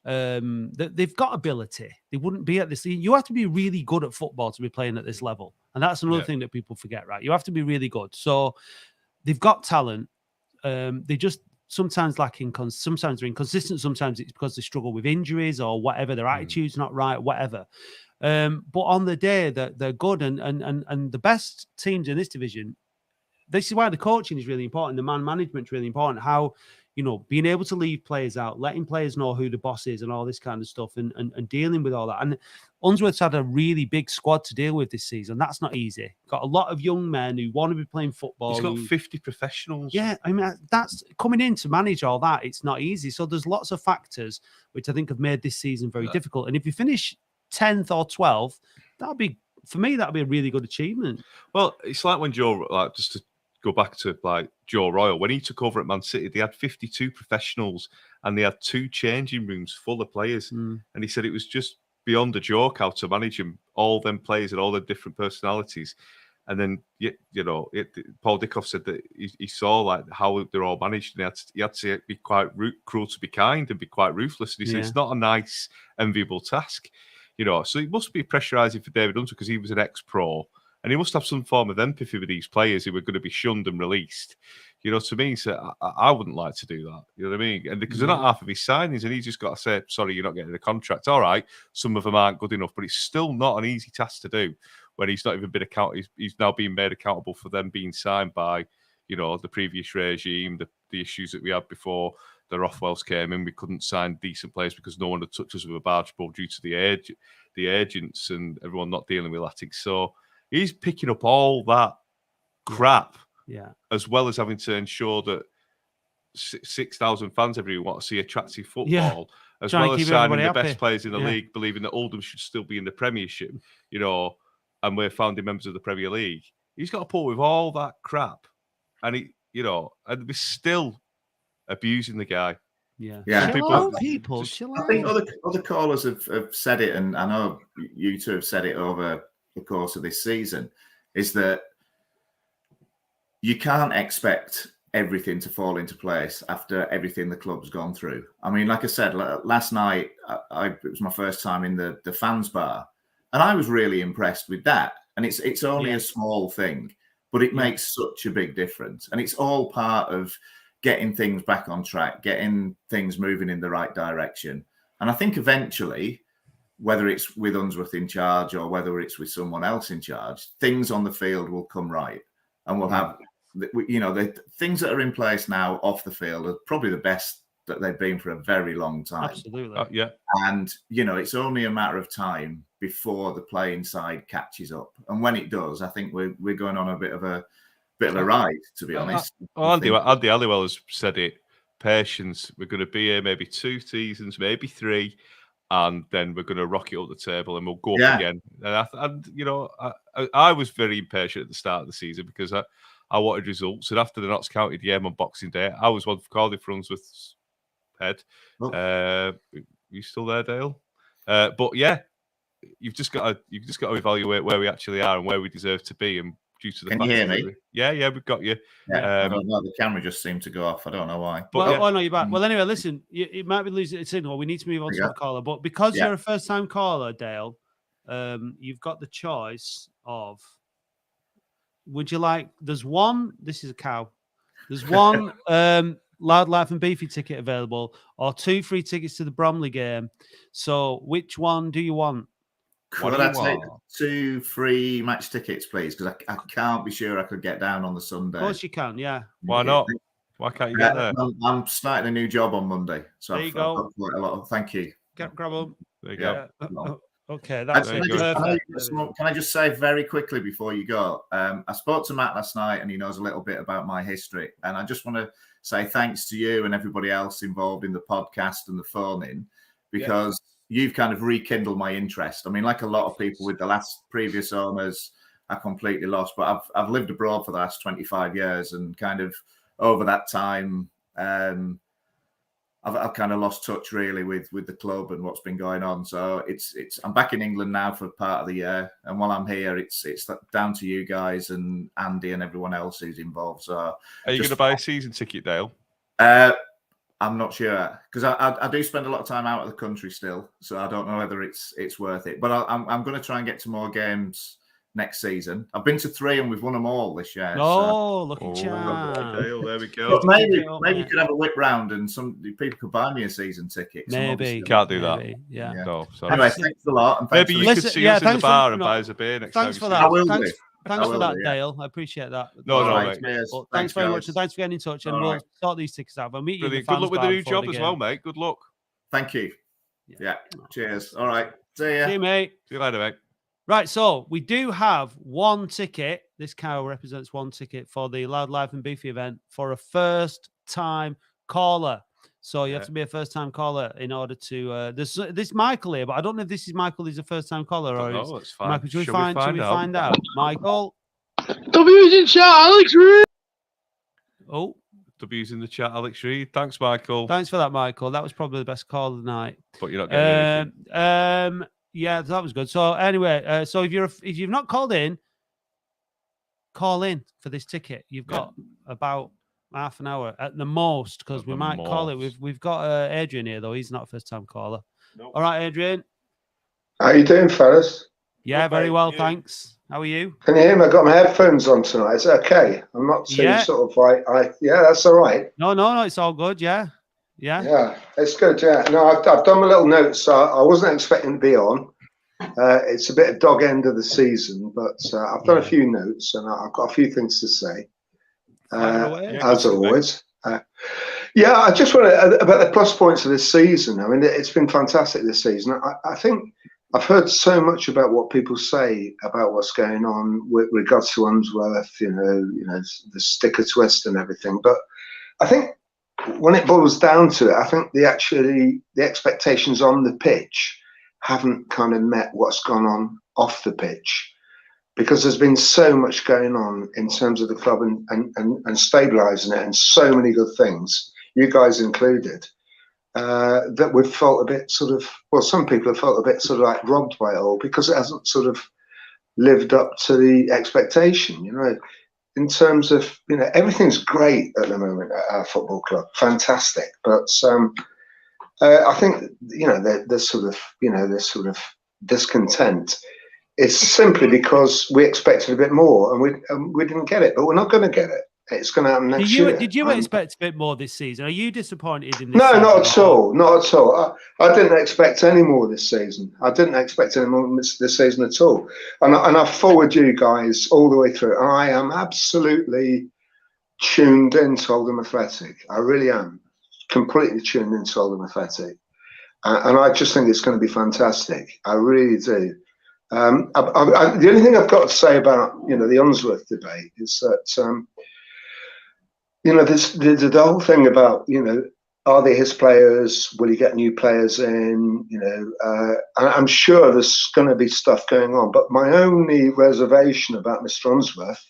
They've got ability. They wouldn't be at this. You have to be really good at football to be playing at this level, and that's another thing that people forget. Right, you have to be really good. So they've got talent. They just sometimes lacking. Sometimes they're inconsistent. Sometimes it's because they struggle with injuries or whatever. Their attitude's not right. Whatever. But on the day that they're good, and the best teams in this division. This is why the coaching is really important. The man management is really important. How. Being able to leave players out, letting players know who the boss is and all this kind of stuff and dealing with all that. And Unsworth's had a really big squad to deal with this season. That's not easy. Got a lot of young men who want to be playing football. He's got 50 professionals. Yeah, I mean, that's coming in to manage all that. It's not easy. So there's lots of factors which I think have made this season very difficult. And if you finish 10th or 12th, that'll be a really good achievement. Well, it's like when Joe, just to go back to Joe Royle, when he took over at Man City, they had 52 professionals and they had 2 changing rooms full of players. And he said it was just beyond a joke how to manage them, all them players and all their different personalities. And then, Paul Dickoff said that he saw how they're all managed, and he had to be quite cruel to be kind and be quite ruthless. And he said it's not a nice, enviable task, So it must be pressurising for David Unsworth because he was an ex-pro. And he must have some form of empathy with these players who were going to be shunned and released. To me, so I wouldn't like to do that. You know what I mean? And because they're not half of his signings, and he's just got to say, sorry, you're not getting a contract. All right, some of them aren't good enough, but it's still not an easy task to do when he's not even been accountable. He's now being made accountable for them being signed by, the previous regime, the issues that we had before the Rothwells came in. We couldn't sign decent players because no one had touched us with a barge pole due to the agents and everyone not dealing with Latics. So he's picking up all that crap, as well as having to ensure that 6,000 fans every want to see attractive football, as well as signing the best players in the league, believing that Oldham should still be in the Premiership, and we're founding members of the Premier League. He's got to put with all that crap, and and we're still abusing the guy. Yeah. People, chill I think other callers have said it, and I know you two have said it over the course of this season, is that you can't expect everything to fall into place after everything the club's gone through. I mean, like I said, last night, it was my first time in the fans bar, and I was really impressed with that. And it's only a small thing, but it makes such a big difference. And it's all part of getting things back on track, getting things moving in the right direction. And I think eventually, whether it's with Unsworth in charge or whether it's with someone else in charge, things on the field will come right, and we'll have, the things that are in place now off the field are probably the best that they've been for a very long time. Absolutely. And, it's only a matter of time before the playing side catches up. And when it does, I think we're going on a bit of a ride, to be honest. Andy Halliwell has said it. Patience. We're going to be here maybe 2 seasons, maybe 3, and then we're going to rock it up the table and we'll go up again. And I was very impatient at the start of the season because I wanted results. And after the Notts County game on Boxing Day, I was one for calling for Unsworth's head. You still there, Dale? But yeah, you've just got to evaluate where we actually are and where we deserve to be. And due to the Can you hear me? Yeah, we've got you. I don't know. The camera just seemed to go off. I don't know why. But no, you're back. Well, anyway, listen, it might be losing its signal. We need to move on to a caller. But because you're a first-time caller, Dale, you've got the choice of. Would you like? There's one. This is a cow. There's one Loud Life and Beefy ticket available, or 2 free tickets to the Bromley game. So, which one do you want? Could I take 2 free match tickets, please? Because I can't be sure I could get down on the Sunday. Of course you can. Yeah. Why not? Why can't you get there? I'm starting a new job on Monday, so there you go. I've got quite a lot of. Thank you. Grab them. There you go. Okay, that's perfect. Can I just say very quickly before you go? I spoke to Matt last night, and he knows a little bit about my history. And I just want to say thanks to you and everybody else involved in the podcast and the phone-in, because you've kind of rekindled my interest. I mean, like a lot of people with the previous owners, I completely lost. But I've lived abroad for the last 25 years, and kind of over that time, I've kind of lost touch really with the club and what's been going on. So I'm back in England now for part of the year, and while I'm here, it's down to you guys and Andy and everyone else who's involved. So are you going to buy a season ticket, Dale? I'm not sure, because I do spend a lot of time out of the country still, so I don't know whether it's worth it. But I'm going to try and get to more games next season. I've been to 3 and we've won them all this year. Lucky charm. There we go. But maybe you could have a whip round and some people could buy me a season ticket. Maybe. Can't do that. Yeah. No, sorry. Anyway, thanks a lot. And maybe you could see us in the bar and buy us a beer next time. Thanks for that. Thanks for that, do, Dale. I appreciate that. No, mate. Well, thanks very much, and thanks for getting in touch. And we'll sort these tickets out. We'll meet you. Good luck with the new job as well, mate. Good luck. Thank you. Yeah. Cheers. All right. See ya. See you, mate. See you later, mate. Right, so we do have 1 ticket. This cow represents 1 ticket for the Loud Life and Beefy event for a first-time caller. So you have to be a first-time caller in order to. This Michael here, but I don't know if this is Michael. He's a first-time caller, or is it's fine. Michael? Should we find out? Michael. W's in chat, Alex Reed. Oh, W's in the chat, Alex Reed. Thanks, Michael. Thanks for that, Michael. That was probably the best call of the night. But you're not getting anything. Yeah, that was good. So anyway, so if you've not called in, call in for this ticket. You've got about half an hour at the most, because we might call it. We've got Adrian here, though. He's not a first-time caller. Nope. All right, Adrian. How you doing, fellas? Yeah, very well, thanks. How are you? Can you hear me? I've got my headphones on tonight. Is it okay? I'm not too sort of like, that's all right. No, it's all good. Yeah, it's good. Yeah, no, I've done my little notes. I wasn't expecting to be on. It's a bit of dog end of the season, but I've done a few notes and I've got a few things to say. As always. Yeah, I just want to about the plus points of this season. I mean, it's been fantastic this season. I think I've heard so much about what people say about what's going on with regards to Unsworth, you know, the sticker twist and everything. But I think when it boils down to it, I think the expectations on the pitch haven't kind of met what's gone on off the pitch, because there's been so much going on in terms of the club and stabilising it, and so many good things, you guys included, that we've felt a bit sort of, well, some people have felt a bit sort of like robbed by it all, because it hasn't sort of lived up to the expectation, you know, in terms of, you know, everything's great at the moment at our football club, fantastic. But I think, you know, there's sort of discontent. It's simply because we expected a bit more and we didn't get it, but we're not going to get it. It's going to happen next year. Did you expect a bit more this season? Are you disappointed in this No, season? not at all. Not at all. I didn't expect any more this season. I didn't expect any more this season at all. And I followed you guys all the way through. And I am absolutely tuned in to Oldham Athletic. I really am. Completely tuned in to Oldham Athletic. And I just think it's going to be fantastic. I really do. The only thing I've got to say about, you know, the Unsworth debate is that, you know, there's the whole thing about, you know, are they his players? Will he get new players in? You know, I'm sure there's going to be stuff going on. But my only reservation about Mr. Unsworth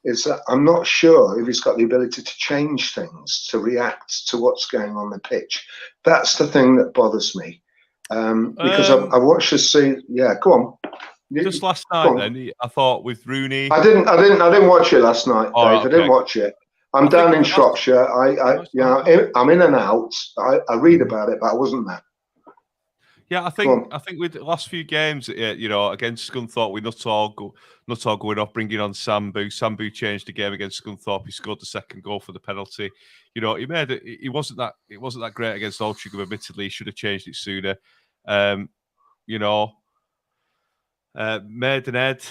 is that I'm not sure if he's got the ability to change things, to react to what's going on the pitch. That's the thing that bothers me. Because I watched the scene. Yeah, go on. Just last night, then I thought with Rooney. I didn't watch it last night, Dave. Right, okay. I didn't watch it. I'm down in Shropshire. I'm in and out. I read about it, but I wasn't there. Yeah, I think with the last few games, you know, against Scunthorpe, we're not all going off, bringing on Sambu. Sambu changed the game against Scunthorpe. He scored the second goal for the penalty. You know, he made it. It wasn't that great against Altrincham. Admittedly, he should have changed it sooner. You know, Maidenhead,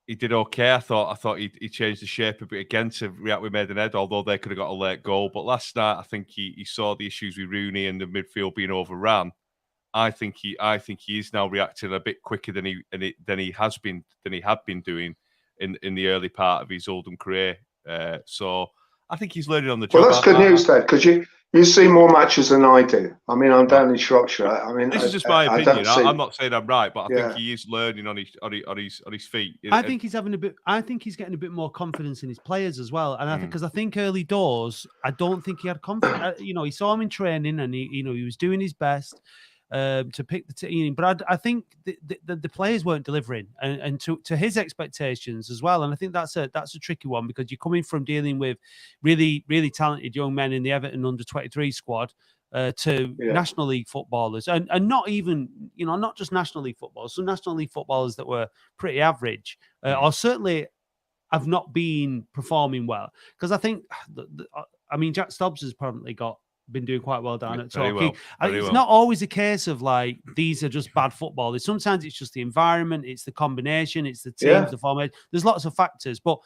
he did okay. I thought he changed the shape a bit again to react with Maidenhead, although they could have got a late goal. But last night, I think he saw the issues with Rooney and the midfield being overrun. I think he is now reacting a bit quicker than he had been doing in the early part of his Oldham career. So I think he's learning on the job. Well, that's good news, Dave, because you see more matches than I do. I mean, I'm down in Shropshire. I mean, this is just my opinion. I'm not saying I'm right, but I think he is learning on his feet. I think he's getting a bit more confidence in his players as well. And I think early doors, I don't think he had confidence. You know, he saw him in training, and he was doing his best to pick the team, but I think the players weren't delivering, and to his expectations as well. And I think that's a tricky one, because you're coming from dealing with really, really talented young men in the Everton under-23 squad to National League footballers, and not even, you know, not just National League footballers, some National League footballers that were pretty average, or certainly have not been performing well. Because I think, I mean, Jack Stubbs has probably been doing quite well down at Torquay. It's not always a case of like these are just bad footballers. Sometimes it's just the environment, it's the combination, it's the teams, the formation. There's lots of factors. But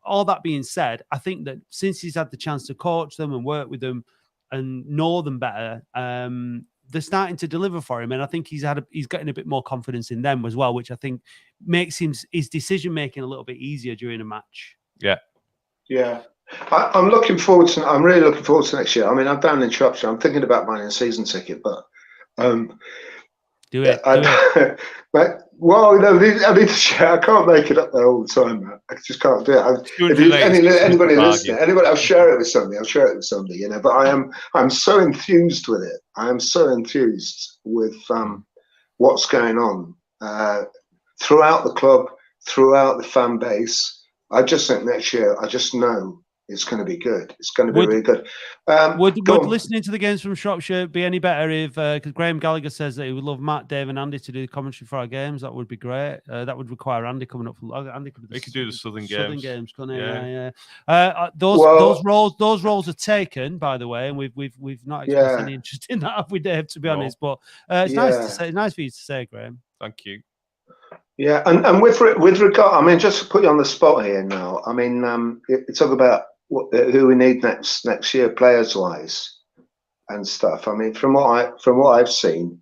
all that being said, I think that since he's had the chance to coach them and work with them and know them better, they're starting to deliver for him. And I think he's getting a bit more confidence in them as well, which I think makes his decision making a little bit easier during a match. Yeah. I'm really looking forward to next year. I mean, I'm down in Shropshire. I'm thinking about buying a season ticket, but do it. Well, no, I need to share. I can't make it up there all the time, man. I just can't do it. If anybody listening, I'll share it with somebody. You know, but I'm so enthused with it. I am so enthused with what's going on throughout the club, throughout the fan base. I just think next year, I just know it's going to be good. It's going to be really good. Would listening to the games from Shropshire be any better if, because Graham Gallagher says that he would love Matt, Dave and Andy to do the commentary for our games? That would be great. That would require Andy coming up. Andy could do the Southern games, couldn't he? Yeah. Those roles are taken, by the way, and we've not expressed any interest in that, have we, Dave, to be honest? But it's nice for you to say, Graham. Thank you. Yeah, and with regard, I mean, just to put you on the spot here now. I mean, you talk about who we need next year, players wise and stuff. I mean, from what I've seen,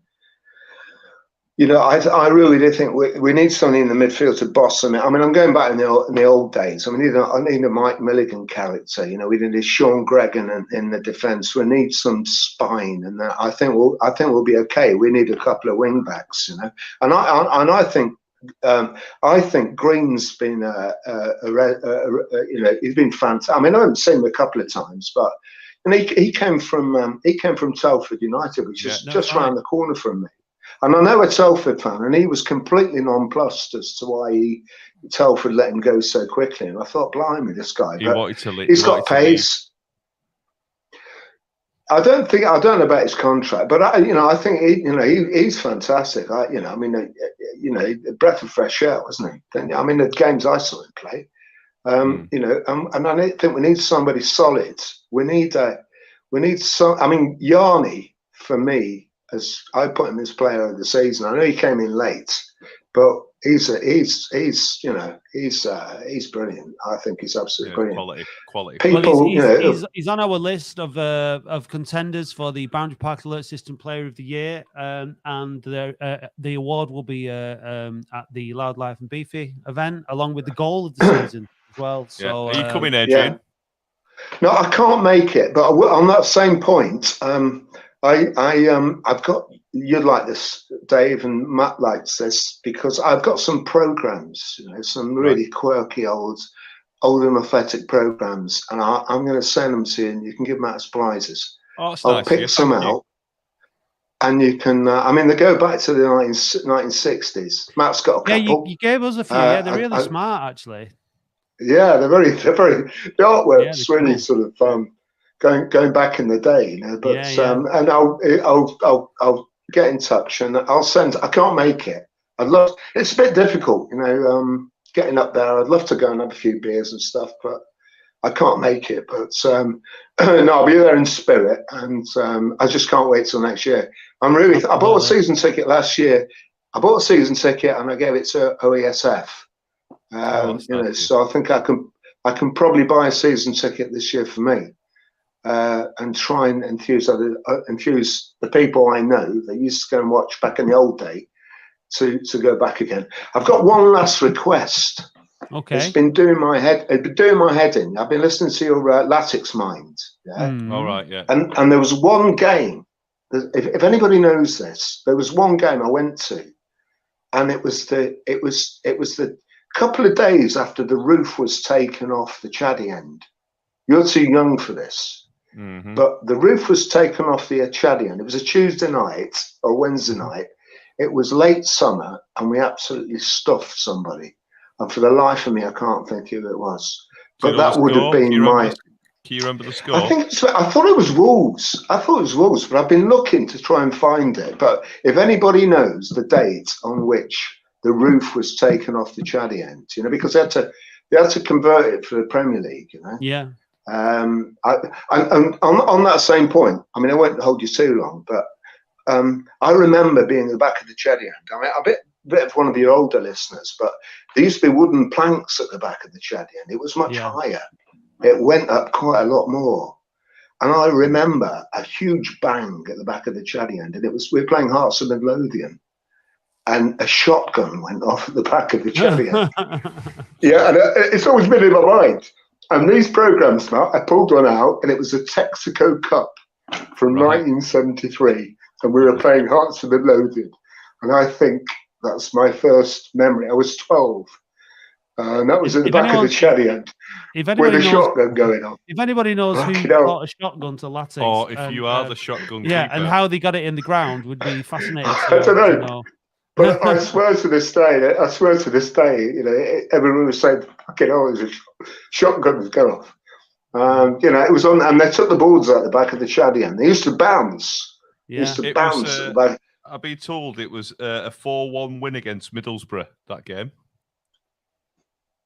you know, I really do think we need something in the midfield to boss them. I mean, I'm going back in the old days. I mean, I need a Mike Milligan character. You know, we need a Sean Gregan in the defence. We need some spine, and I think we'll be okay. We need a couple of wing backs, you know, and I think Green's been you know, he's been fantastic. I mean, I haven't seen him a couple of times, but and he came from Telford United, which is just round the corner from me. And I know a Telford fan, and he was completely nonplussed as to why Telford let him go so quickly. And I thought, blimey, this guy. He wanted to leave. He's got pace. I don't know about his contract, but I think he's fantastic. I mean, a breath of fresh air, wasn't he? I mean, the games I saw him play, you know, and I think we need somebody solid. We need some. I mean, Yarni for me, as I put him as player of the season. I know he came in late, but he's brilliant. I think he's absolutely brilliant. Quality. People, he's on our list of contenders for the Boundary Park Alert System Player of the Year, and the award will be at the Loud Life and Beefy event, along with the goal of the season as well. So, are you coming, Adrian? Yeah. No, I can't make it, but on that same point, I've got, you'd like this, Dave, and Matt likes this, because I've got some programs, you know, some really quirky old and athletic programs, and I'm going to send them to you, and you can give them out as prizes. Oh, that's I'll nice. pick some out, and you can. I mean, they go back to the 1960s. Matt's got a couple. Yeah, you gave us a few. Yeah, they're really smart, actually. Yeah, they're very. The artwork's really sort of going back in the day, you know. But and I'll get in touch and I'll send. I can't make it. I'd love. It's a bit difficult, you know, getting up there. I'd love to go and have a few beers and stuff, but I can't make it. But no, I'll be there in spirit, and I just can't wait till next year. I bought a season ticket last year. I bought a season ticket and I gave it to OESF. You know, so I think I can probably buy a season ticket this year for me, and try and enthuse the people I know that used to go and watch back in the old day to go back again. I've got one last request. Okay. It's been doing my head in. I've been listening to your Latix Mind. Yeah. All right. Yeah. And there was one game. If anybody knows this, there was one game I went to, and it was the couple of days after the roof was taken off the Chaddy end. You're too young for this, but the roof was taken off the Chaddy end. It was a Tuesday night or Wednesday night. It was late summer, and we absolutely stuffed somebody. And for the life of me, I can't think who it was. But that would have been my. Can you remember the score? I thought it was Wolves. But I've been looking to try and find it. But if anybody knows the date on which the roof was taken off the Chaddy end, you know, because they had to convert it for the Premier League, you know. Yeah. And on that same point, I mean, I won't hold you too long, but I remember being at the back of the Chaddy end. I mean, a bit of one of your older listeners, but there used to be wooden planks at the back of the Chaddy end. It was much higher. It went up quite a lot more. And I remember a huge bang at the back of the Chaddy end, and we were playing Hearts of Midlothian, and a shotgun went off at the back of the Chaddy end. Yeah, and it's always been in my mind. And these programs, Matt, I pulled one out, and it was a Texaco Cup from 1973, and we were playing Hearts of Midlothian. And I think that's my first memory. I was 12. And that was at the back of the Chaddy end with a shotgun going on. If anybody knows who brought a shotgun to Latix, or if you are the shotgun keeper, and how they got it in the ground, would be fascinating. I don't know. But I swear to this day, you know, everyone was saying, "Fucking hell, there's a shotgun has gone off." You know, it was on, and they took the boards out the back of the Chaddy end. They used to bounce. Yeah. Used to bounce at the back. I've been told it was a 4-1 win against Middlesbrough, that game.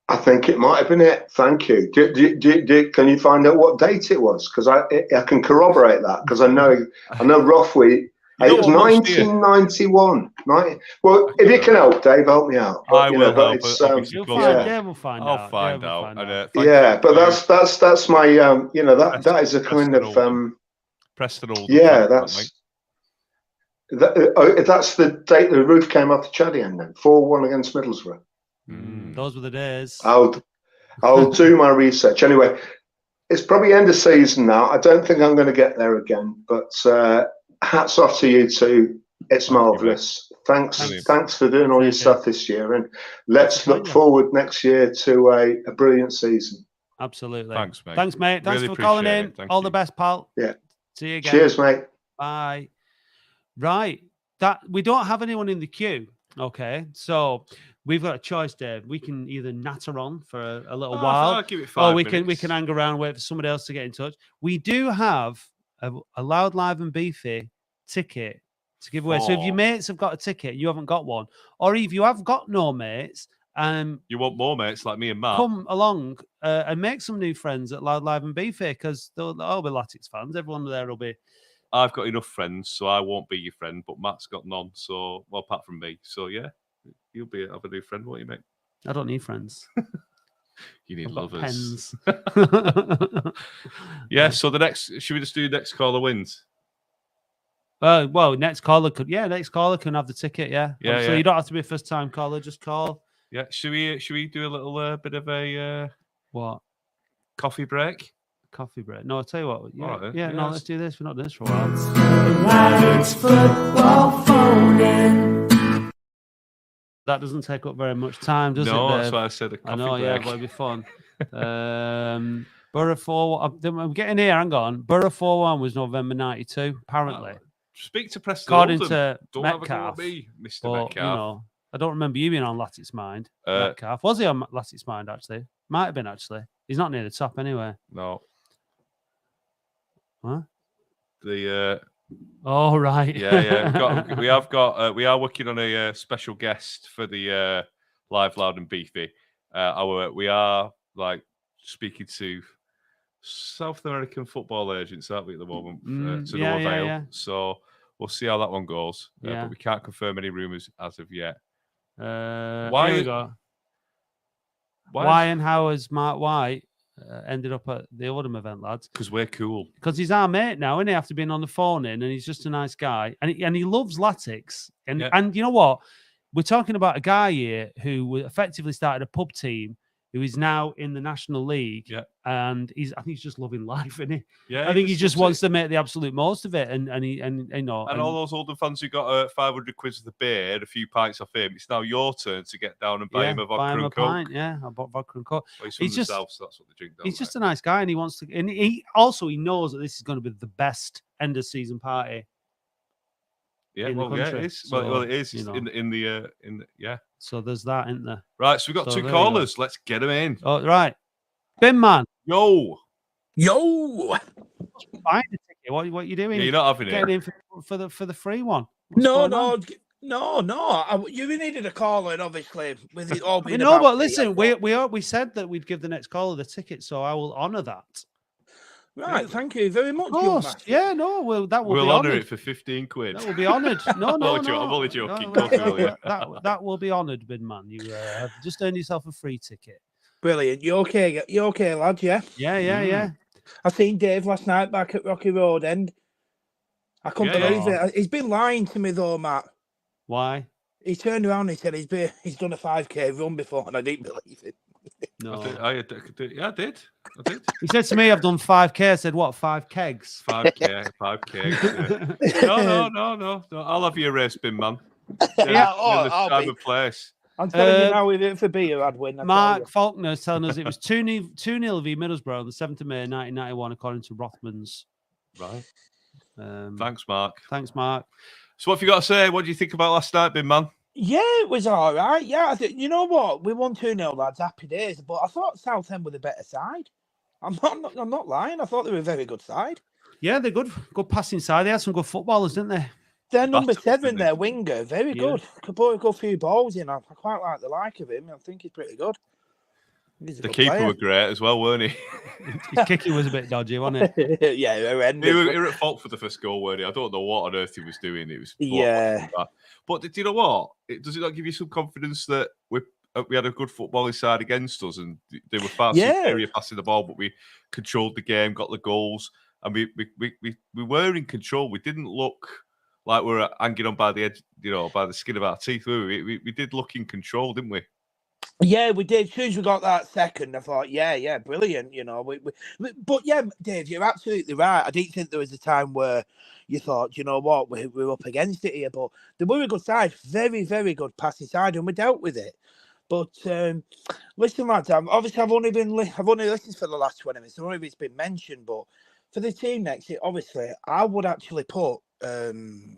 I think it might have been it. Thank you. Can you find out what date it was? Because I can corroborate that, because I know roughly It was 1991. Well, if you can help, Dave, help me out. But, I will help. It's, You'll find, Dave will find out. I'll find out. Yeah, but that's my that is a kind of Preston Oldham. Yeah, that's the date the roof came off the Chaddy end then. 4-1 against Middlesbrough. Those were the days. I'll do my research. Anyway, it's probably end of season now. I don't think I'm going to get there again, but hats off to you two. It's marvellous. Thanks for doing all your stuff this year, and let's look forward next year to a brilliant season. Absolutely. Thanks, mate. Thanks, mate. Thanks Really for calling in. appreciate it. All the best, pal. Yeah. See you again. Cheers, mate. Bye. Right. That we don't have anyone in the queue. Okay. So we've got a choice, Dave. We can either natter on for a little while, I'll give it 5 or we minutes. can hang around, wait for somebody else to get in touch. We do have a Loud, Live and Beefy ticket to give away. So if your mates have got a ticket, you haven't got one, or if you have got no mates, you want more mates like me and Matt? come along and make some new friends at Loud, Live and Beefy, because they'll all be Latics fans. Everyone there will be. I've got enough friends, so I won't be your friend. But Matt's got none, so apart from me. So yeah, you'll have a new friend, won't you, mate? I don't need friends. You need I've got lovers. pens. Yeah. So should we just do next caller wins? Well, next caller can have the ticket. Yeah. Yeah, So yeah. you don't have to be a first time caller. Just call. Yeah. Should we do a little bit of a What? coffee break? Coffee break. No, I'll tell you what. Yeah, All right, then. yeah, Yeah, no, let's- let's do this. We're not doing this for a while. That doesn't take up very much time, does it? No, Dave? that's why I said a coffee I know, break. yeah, but it'll be fun. Borough 4. I'm getting here. Hang on. Borough 4-1 was November '92. Apparently, Speak to Preston according Oldham. to Don't have a go Metcalf. at me, Mr. But, Metcalf. I don't remember you being on Latics Mind. Metcalf, was he on Latics Mind? Actually, might have been. Actually, he's not near the top anyway. No. What? The Oh right. yeah. We are working on a special guest for the Live, Loud and Beefy. We are like speaking to South American football agents, aren't we, at the moment? To no avail. Yeah. So we'll see how that one goes. Yeah. But we can't confirm any rumours as of yet. Here we go. Why and how has Mark White ended up at the Oldham event, lads? Because we're cool. Because he's our mate now, isn't he? After being on the phone and he's just a nice guy, and he loves Latics. And you know what? We're talking about a guy here who effectively started a pub team, who is now in the National League. Yeah. And I think he's just loving life, isn't he? Yeah. I think he just wants to make the absolute most of it, and you know. And all those Oldham fans who got 500 quid of the beer and a few pints off him, it's now your turn to get down and buy him a vodka and coke. Pint, yeah, I bought vodka and coke. Well, he's from the south, so that's what they drink. He's just a nice guy, and he wants to. And he knows that this is going to be the best end of season party. Yeah, in the well, yeah, country. it is. So, Well, it is. you It's know. in the yeah. So there's that, isn't there? Right, so we've got So two there you go. callers. Let's get them in. Oh, right, Bin Man, Yo, buy the ticket. What are you doing? yeah, you're not having Getting it. in for the free one. What's No, going no, on? no. You needed a call in, obviously, with it all being. No, about but me, listen, I thought. we said that we'd give the next caller the ticket, so I will honour that. Right, thank you very much. Of young course, man. yeah, no, that will We'll be honour honoured. it for 15 quid. That will be honoured. No, no, I'm no. only joking. No, Go through it. that will be honoured, Bin Man. You have just earned yourself a free ticket. Brilliant. You okay? You okay, lad? Yeah. Yeah. I seen Dave last night back at Rocky Road End. I couldn't Yeah, believe it. He's been lying to me though, Matt. Why? He turned around and he said he's done a 5K run before, and I didn't believe it. No. I did. He said to me, "I've done 5K." I said, "What? 5 kegs?" 5K. Yeah. No. I'll have you a race, Bin Man. Yeah, In the time and place. I'm telling you now, with it for beer, I'd win. I tell Mark you. Faulkner is telling us it was 2-0 v Middlesbrough on the 7th of May 1991, according to Rothman's. Right. Um, Thanks, Mark. Thanks, Mark. So, what have you got to say? What do you think about last night, Bin Man? Yeah, it was all right. Yeah, you know what? We won 2-0, lads. Happy days. But I thought Southend were the better side. I'm not lying. I thought they were a very good side. Yeah, they're good. Good passing side. They had some good footballers, didn't they? Their number Battle, 7, didn't they? their winger, very good. Could put a good few balls in. I quite like the like of him. I think he's pretty good. He's a The good keeper player. were great as well, weren't he? His kicking was a bit dodgy, wasn't it? Yeah, He horrendous. were at fault for the first goal, weren't he? I don't know what on earth he was doing. It was Yeah. But do you know what? Does it not give you some confidence that we had a good footballing side against us, and they were far Yeah. superior passing the ball, but we controlled the game, got the goals, and we were in control. We didn't look like we were hanging on by the edge, by the skin of our teeth. Were we? We did look in control, didn't we? Yeah, we did. As soon as we got that second, I thought, yeah, brilliant. But yeah, Dave, you're absolutely right. I didn't think there was a time where you thought, you know what, we're up against it here. But they were a good side, very, very good passing side, and we dealt with it. But listen, lads, I've only listened for the last 20 minutes. I don't know if it's been mentioned, but for the team next year, obviously, I would actually put Yarni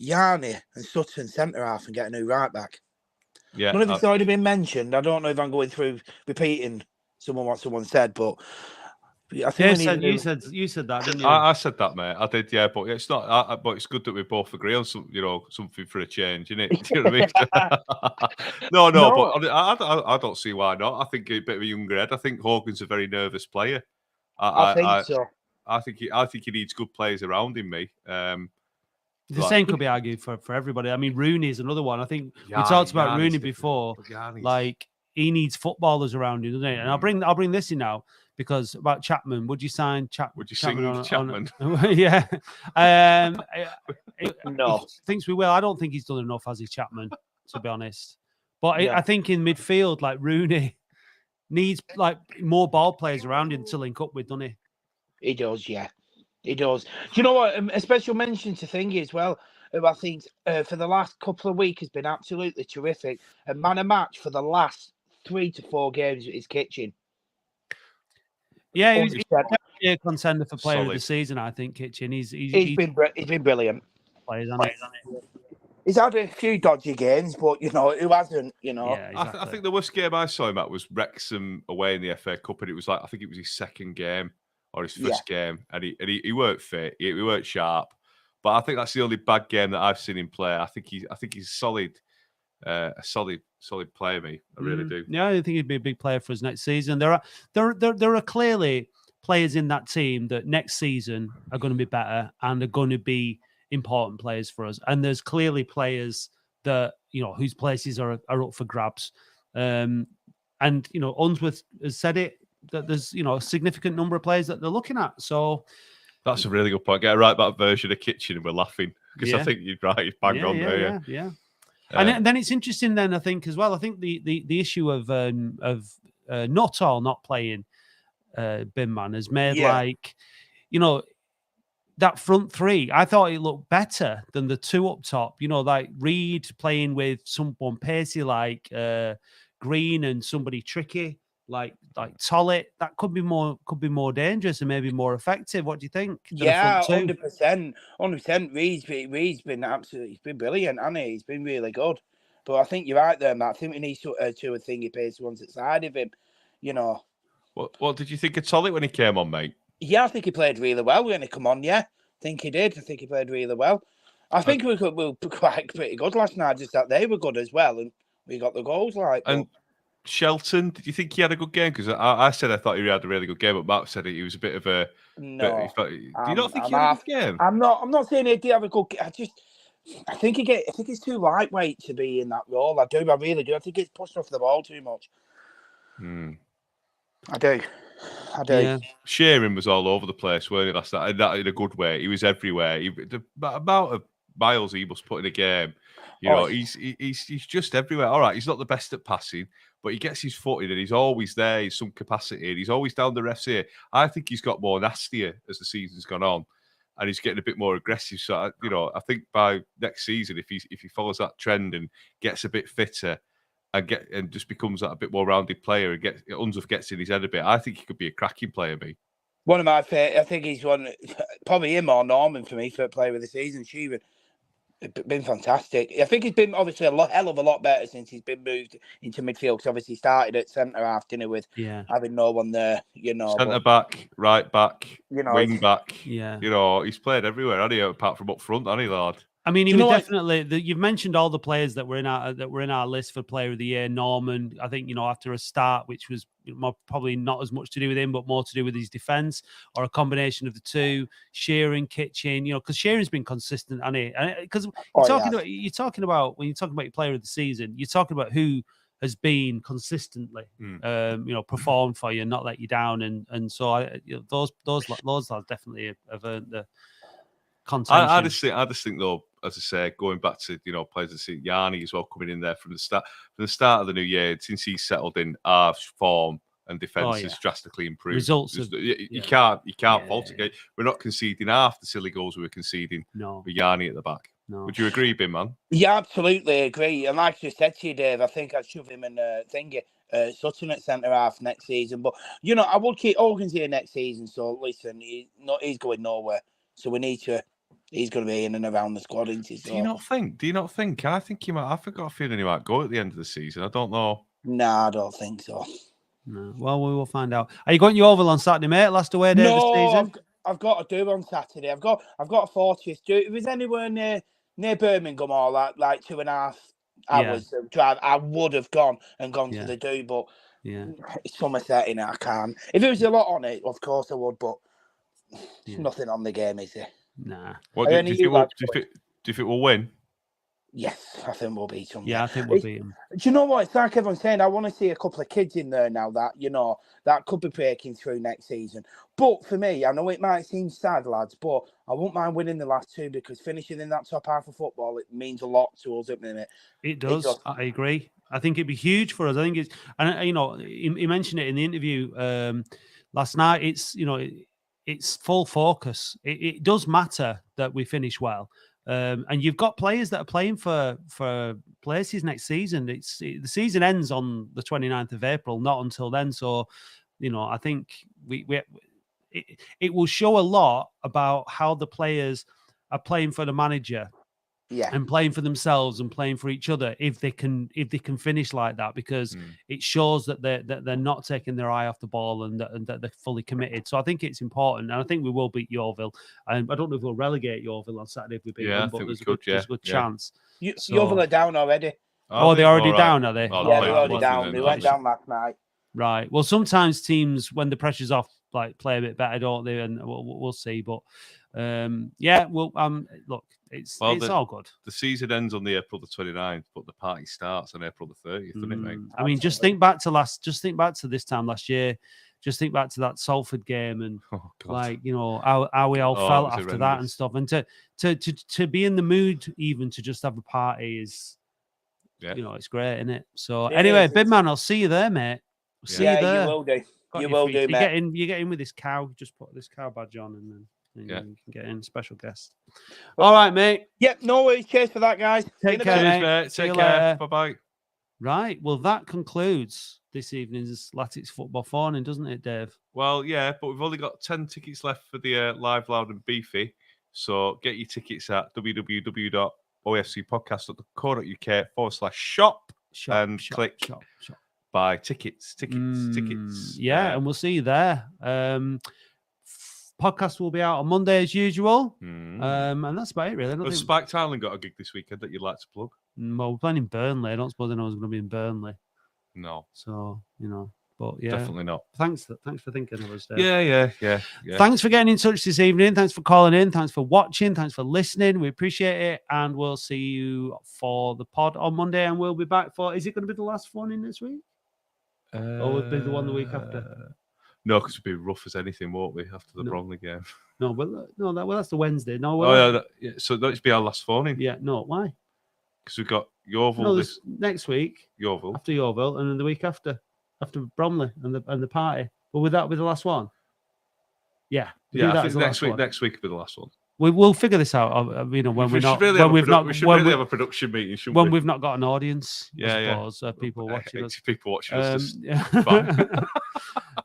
and Sutton centre half and get a new right back. Yeah, I don't know if it's already been mentioned. I don't know if I'm going through repeating what someone said, but I think you said that, didn't you? I said that, mate. I did, yeah, but it's not. But it's good that we both agree on something for a change, isn't it? Do you know what I mean? no, but I don't see why not. I think a bit of a younger head. I think Hogan's a very nervous player. I think so. I think he needs good players around him, mate. The same could be argued for everybody. I mean, Rooney is another one. I think we talked about Rooney before. Like, he needs footballers around him, doesn't he? And I'll bring this in now because about Chapman. Would you sign Chapman? Would you sing Chapman? Yeah. No. He thinks we will. I don't think he's done enough as he Chapman, to be honest. But I think in midfield, like Rooney needs like more ball players around him to link up with, doesn't he? He does, yeah. He does. Do you know what? A special mention to Thingy as well, who I think for the last couple of weeks has been absolutely terrific. A man of match for the last 3 to 4 games is Kitchen. Yeah, he's definitely a contender for player of the season, I think, Kitchen. He's been brilliant. Players, hasn't he? He's had a few dodgy games, but who hasn't? Yeah, exactly. I think the worst game I saw him at was Wrexham away in the FA Cup, and it was like I think it was his second game or his first game, and he weren't fit, he weren't sharp. But I think that's the only bad game that I've seen him play. I think he's solid, a solid player. Me, I really do. Yeah, I think he'd be a big player for us next season. There are clearly players in that team that next season are going to be better and are going to be important players for us. And there's clearly players that whose places are up for grabs. And Unsworth has said it that there's a significant number of players that they're looking at. So that's a really good point. Get a right back version of Kitchen, and we're laughing because I think you're right. You're bang on there. Yeah. And then it's interesting. Then I think as well. I think the issue of Nuttall not playing Binman has made that front three. I thought it looked better than the two up top. Like Reed playing with someone pacey like Green and somebody tricky like Tollett. That could be more dangerous and maybe more effective. What do you think? Yeah, 100%. Reed's been absolutely. He's been brilliant, hasn't he? He's been really good. But I think you're right there, Matt. I think we need to a thing he pays ones outside of him. What did you think of Tollett when he came on, mate? Yeah, I think he played really well when he come on. Yeah, I think he did. I think he played really well. I think we were quite pretty good last night. Just that they were good as well, and we got the goals. Shelton, did you think he had a good game? Because I said I thought he had a really good game, but Matt said he was a bit of a. No, do you not think he had a good game? I'm not saying he did have a good game. I think he's too lightweight to be in that role. I really do. I think he's pushed off the ball too much. I do. Yeah. Shearing was all over the place, weren't he, last night? And that in a good way. He was everywhere. The amount of miles he must put in a game. He's just everywhere. All right, he's not the best at passing, but he gets his foot in and he's always there in some capacity. And he's always down the ref's ear. I think he's got more nastier as the season's gone on, and he's getting a bit more aggressive. So I think by next season, if he follows that trend and gets a bit fitter and just becomes a bit more rounded player and Unsworth gets in his head a bit, I think he could be a cracking player. Me, one of my favorite. I think he's probably him or Norman for me for player of the season. Sheeran. Been fantastic. I think he's been obviously hell of a lot better since he's been moved into midfield. Because obviously he started at centre half, didn't he, with having no one there. Centre back, right back, wing back. Yeah. He's played everywhere, hasn't he? Apart from up front, hasn't he, lad? I mean, he Do you was know what? definitely. You've mentioned all the players that were in our list for Player of the Year. Norman, I think after a start, which was probably not as much to do with him, but more to do with his defence, or a combination of the two. Shearing, Kitchen, because Shearing's been consistent, hasn't he? Because you're talking about when you're talking about your Player of the Season, you're talking about who has been consistently, performed for you and not let you down, and so those lads definitely have earned the contention. I just think though, as I say, going back to players that see Yanni as well coming in there from the start of the new year, since he's settled in, our form and defence has drastically improved. Results, you can't fault it. We're not conceding half the silly goals we were conceding with Yanni at the back. No. Would you agree, Bin Man? Yeah, absolutely agree. And like I said to you, Dave, I think I'd shove him in Sutton at centre half next season. But I would keep Hogan's here next season. So listen, he's going nowhere. So we need to. He's going to be in and around the squad, isn't he? So. Do you not think? I think he might. I've got a feeling he might go at the end of the season. I don't know. No, I don't think so. No. Well, we will find out. Are you going to Yeovil on Saturday, mate? Last away day of the season? I've got to do on Saturday. I've got a 40th. If it was anywhere near Birmingham or like 2.5 hours of drive, I would have gone to the do, but it's Somerset in it. I can't. If it was a lot on it, of course I would, but there's nothing on the game, is there? Nah. What do you think we'll win? Yes, I think we'll beat them. Yeah, I think we'll beat them. Do you know what? It's like everyone's saying, I want to see a couple of kids in there now that, that could be breaking through next season. But for me, I know it might seem sad, lads, but I won't mind winning the last two because finishing in that top half of football, it means a lot to us at the minute. It does. I agree. I think it'd be huge for us. I think it's, and he mentioned it in the interview last night. It's full focus. It does matter that we finish well. And you've got players that are playing for places next season. The season ends on the 29th of April, not until then. So, I think it will show a lot about how the players are playing for the manager, and playing for themselves and playing for each other if they can finish like that, because it shows that they're not taking their eye off the ball and that they're fully committed. So I think it's important, and I think we will beat Yeovil. And I don't know if we'll relegate Yeovil on Saturday if we beat them, but there's a good chance. Yeovil are down already. Oh, they're already down, are they? Yeah, they're already down. They went down last night. Right. Well, sometimes teams, when the pressure's off, play a bit better, don't they? And we'll see. But look, it's all good. The season ends on the April the 29th, but the party starts on April the 30th, doesn't it, mate? I mean, just think back to this time last year. Just think back to that Salford game and how we all felt after horrendous. That and stuff. And to be in the mood even to just have a party is, it's great, isn't it? So anyway, Big Man, I'll see you there, mate. See you there. You will do. You will do, mate. You get in with this cow. Just put this cow badge on and then. You can get in, special guest. Well, all right, mate. Yep, no worries. Cheers for that, guys. Take care, mate. Take care. Bye-bye. Right, well, that concludes this evening's Latics Football Phone-in, doesn't it, Dave? Well, yeah, but we've only got 10 tickets left for the Live, Loud and Beefy. So get your tickets at www.ofcpodcast.co.uk/shop and click buy tickets. Yeah, and we'll see you there. Podcast will be out on Monday as usual. And that's about it, really. Has Spiked Island got a gig this weekend that you'd like to plug? Well, we're playing in Burnley. I don't suppose anyone was going to be in Burnley. No. So, but yeah. Definitely not. Thanks for thinking of us, Dave. Yeah. Thanks for getting in touch this evening. Thanks for calling in. Thanks for watching. Thanks for listening. We appreciate it. And we'll see you for the pod on Monday. And we'll be back is it going to be the last one in this week? Or will it be the one the week after? No, because we'll be rough as anything, won't we, after the Bromley game? That's the Wednesday. So that'll be our last phone in. Yeah, no, why? Because we've got Yeovil next week. Yeovil. After Yeovil, and then the week after Bromley and the party. But would that be the last one? Yeah. I think next week will be the last one. We'll figure this out. When we've not have a production meeting. When we've not got an audience. People watching us. People watching us.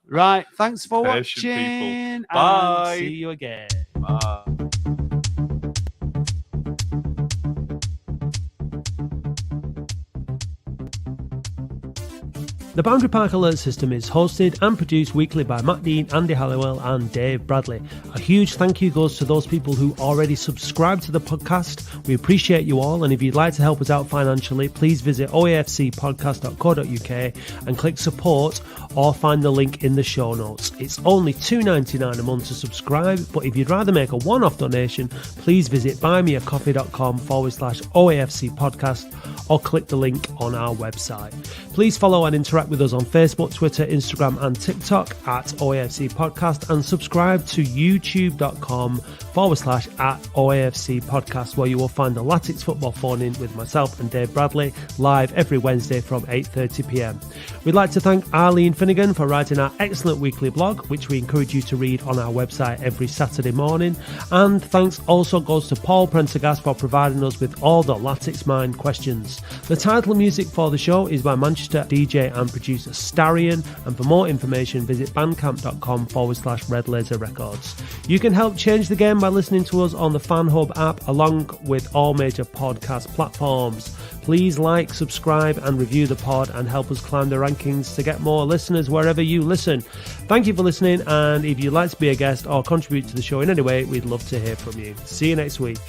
Right. Thanks for watching. People. Bye. And see you again. Bye. The Boundary Park Alert System is hosted and produced weekly by Matt Dean, Andy Halliwell and Dave Bradley. A huge thank you goes to those people who already subscribe to the podcast. We appreciate you all, and if you'd like to help us out financially, please visit oafcpodcast.co.uk and click support or find the link in the show notes. It's only $2.99 a month to subscribe, but if you'd rather make a one-off donation, please visit buymeacoffee.com/OAFC podcast or click the link on our website. Please follow and interact with us on Facebook, Twitter, Instagram and TikTok at OAFC Podcast, and subscribe to youtube.com/@OAFC Podcast, where you will find the Latics Football Phone-In with myself and Dave Bradley live every Wednesday from 8:30 p.m. We'd like to thank Arlene Finnegan for writing our excellent weekly blog, which we encourage you to read on our website every Saturday morning. And thanks also goes to Paul Prendergast for providing us with all the Latics Mind questions. The title music for the show is by Manchester DJ and producer Starion, and for more information visit bandcamp.com/Red Laser Records. You can help change the game by listening to us on the Fan Hub app along with all major podcast platforms. Please like, subscribe and review the pod and help us climb the rankings to get more listeners wherever you listen. Thank you for listening, and if you'd like to be a guest or contribute to the show in any way, we'd love to hear from you. See you next week.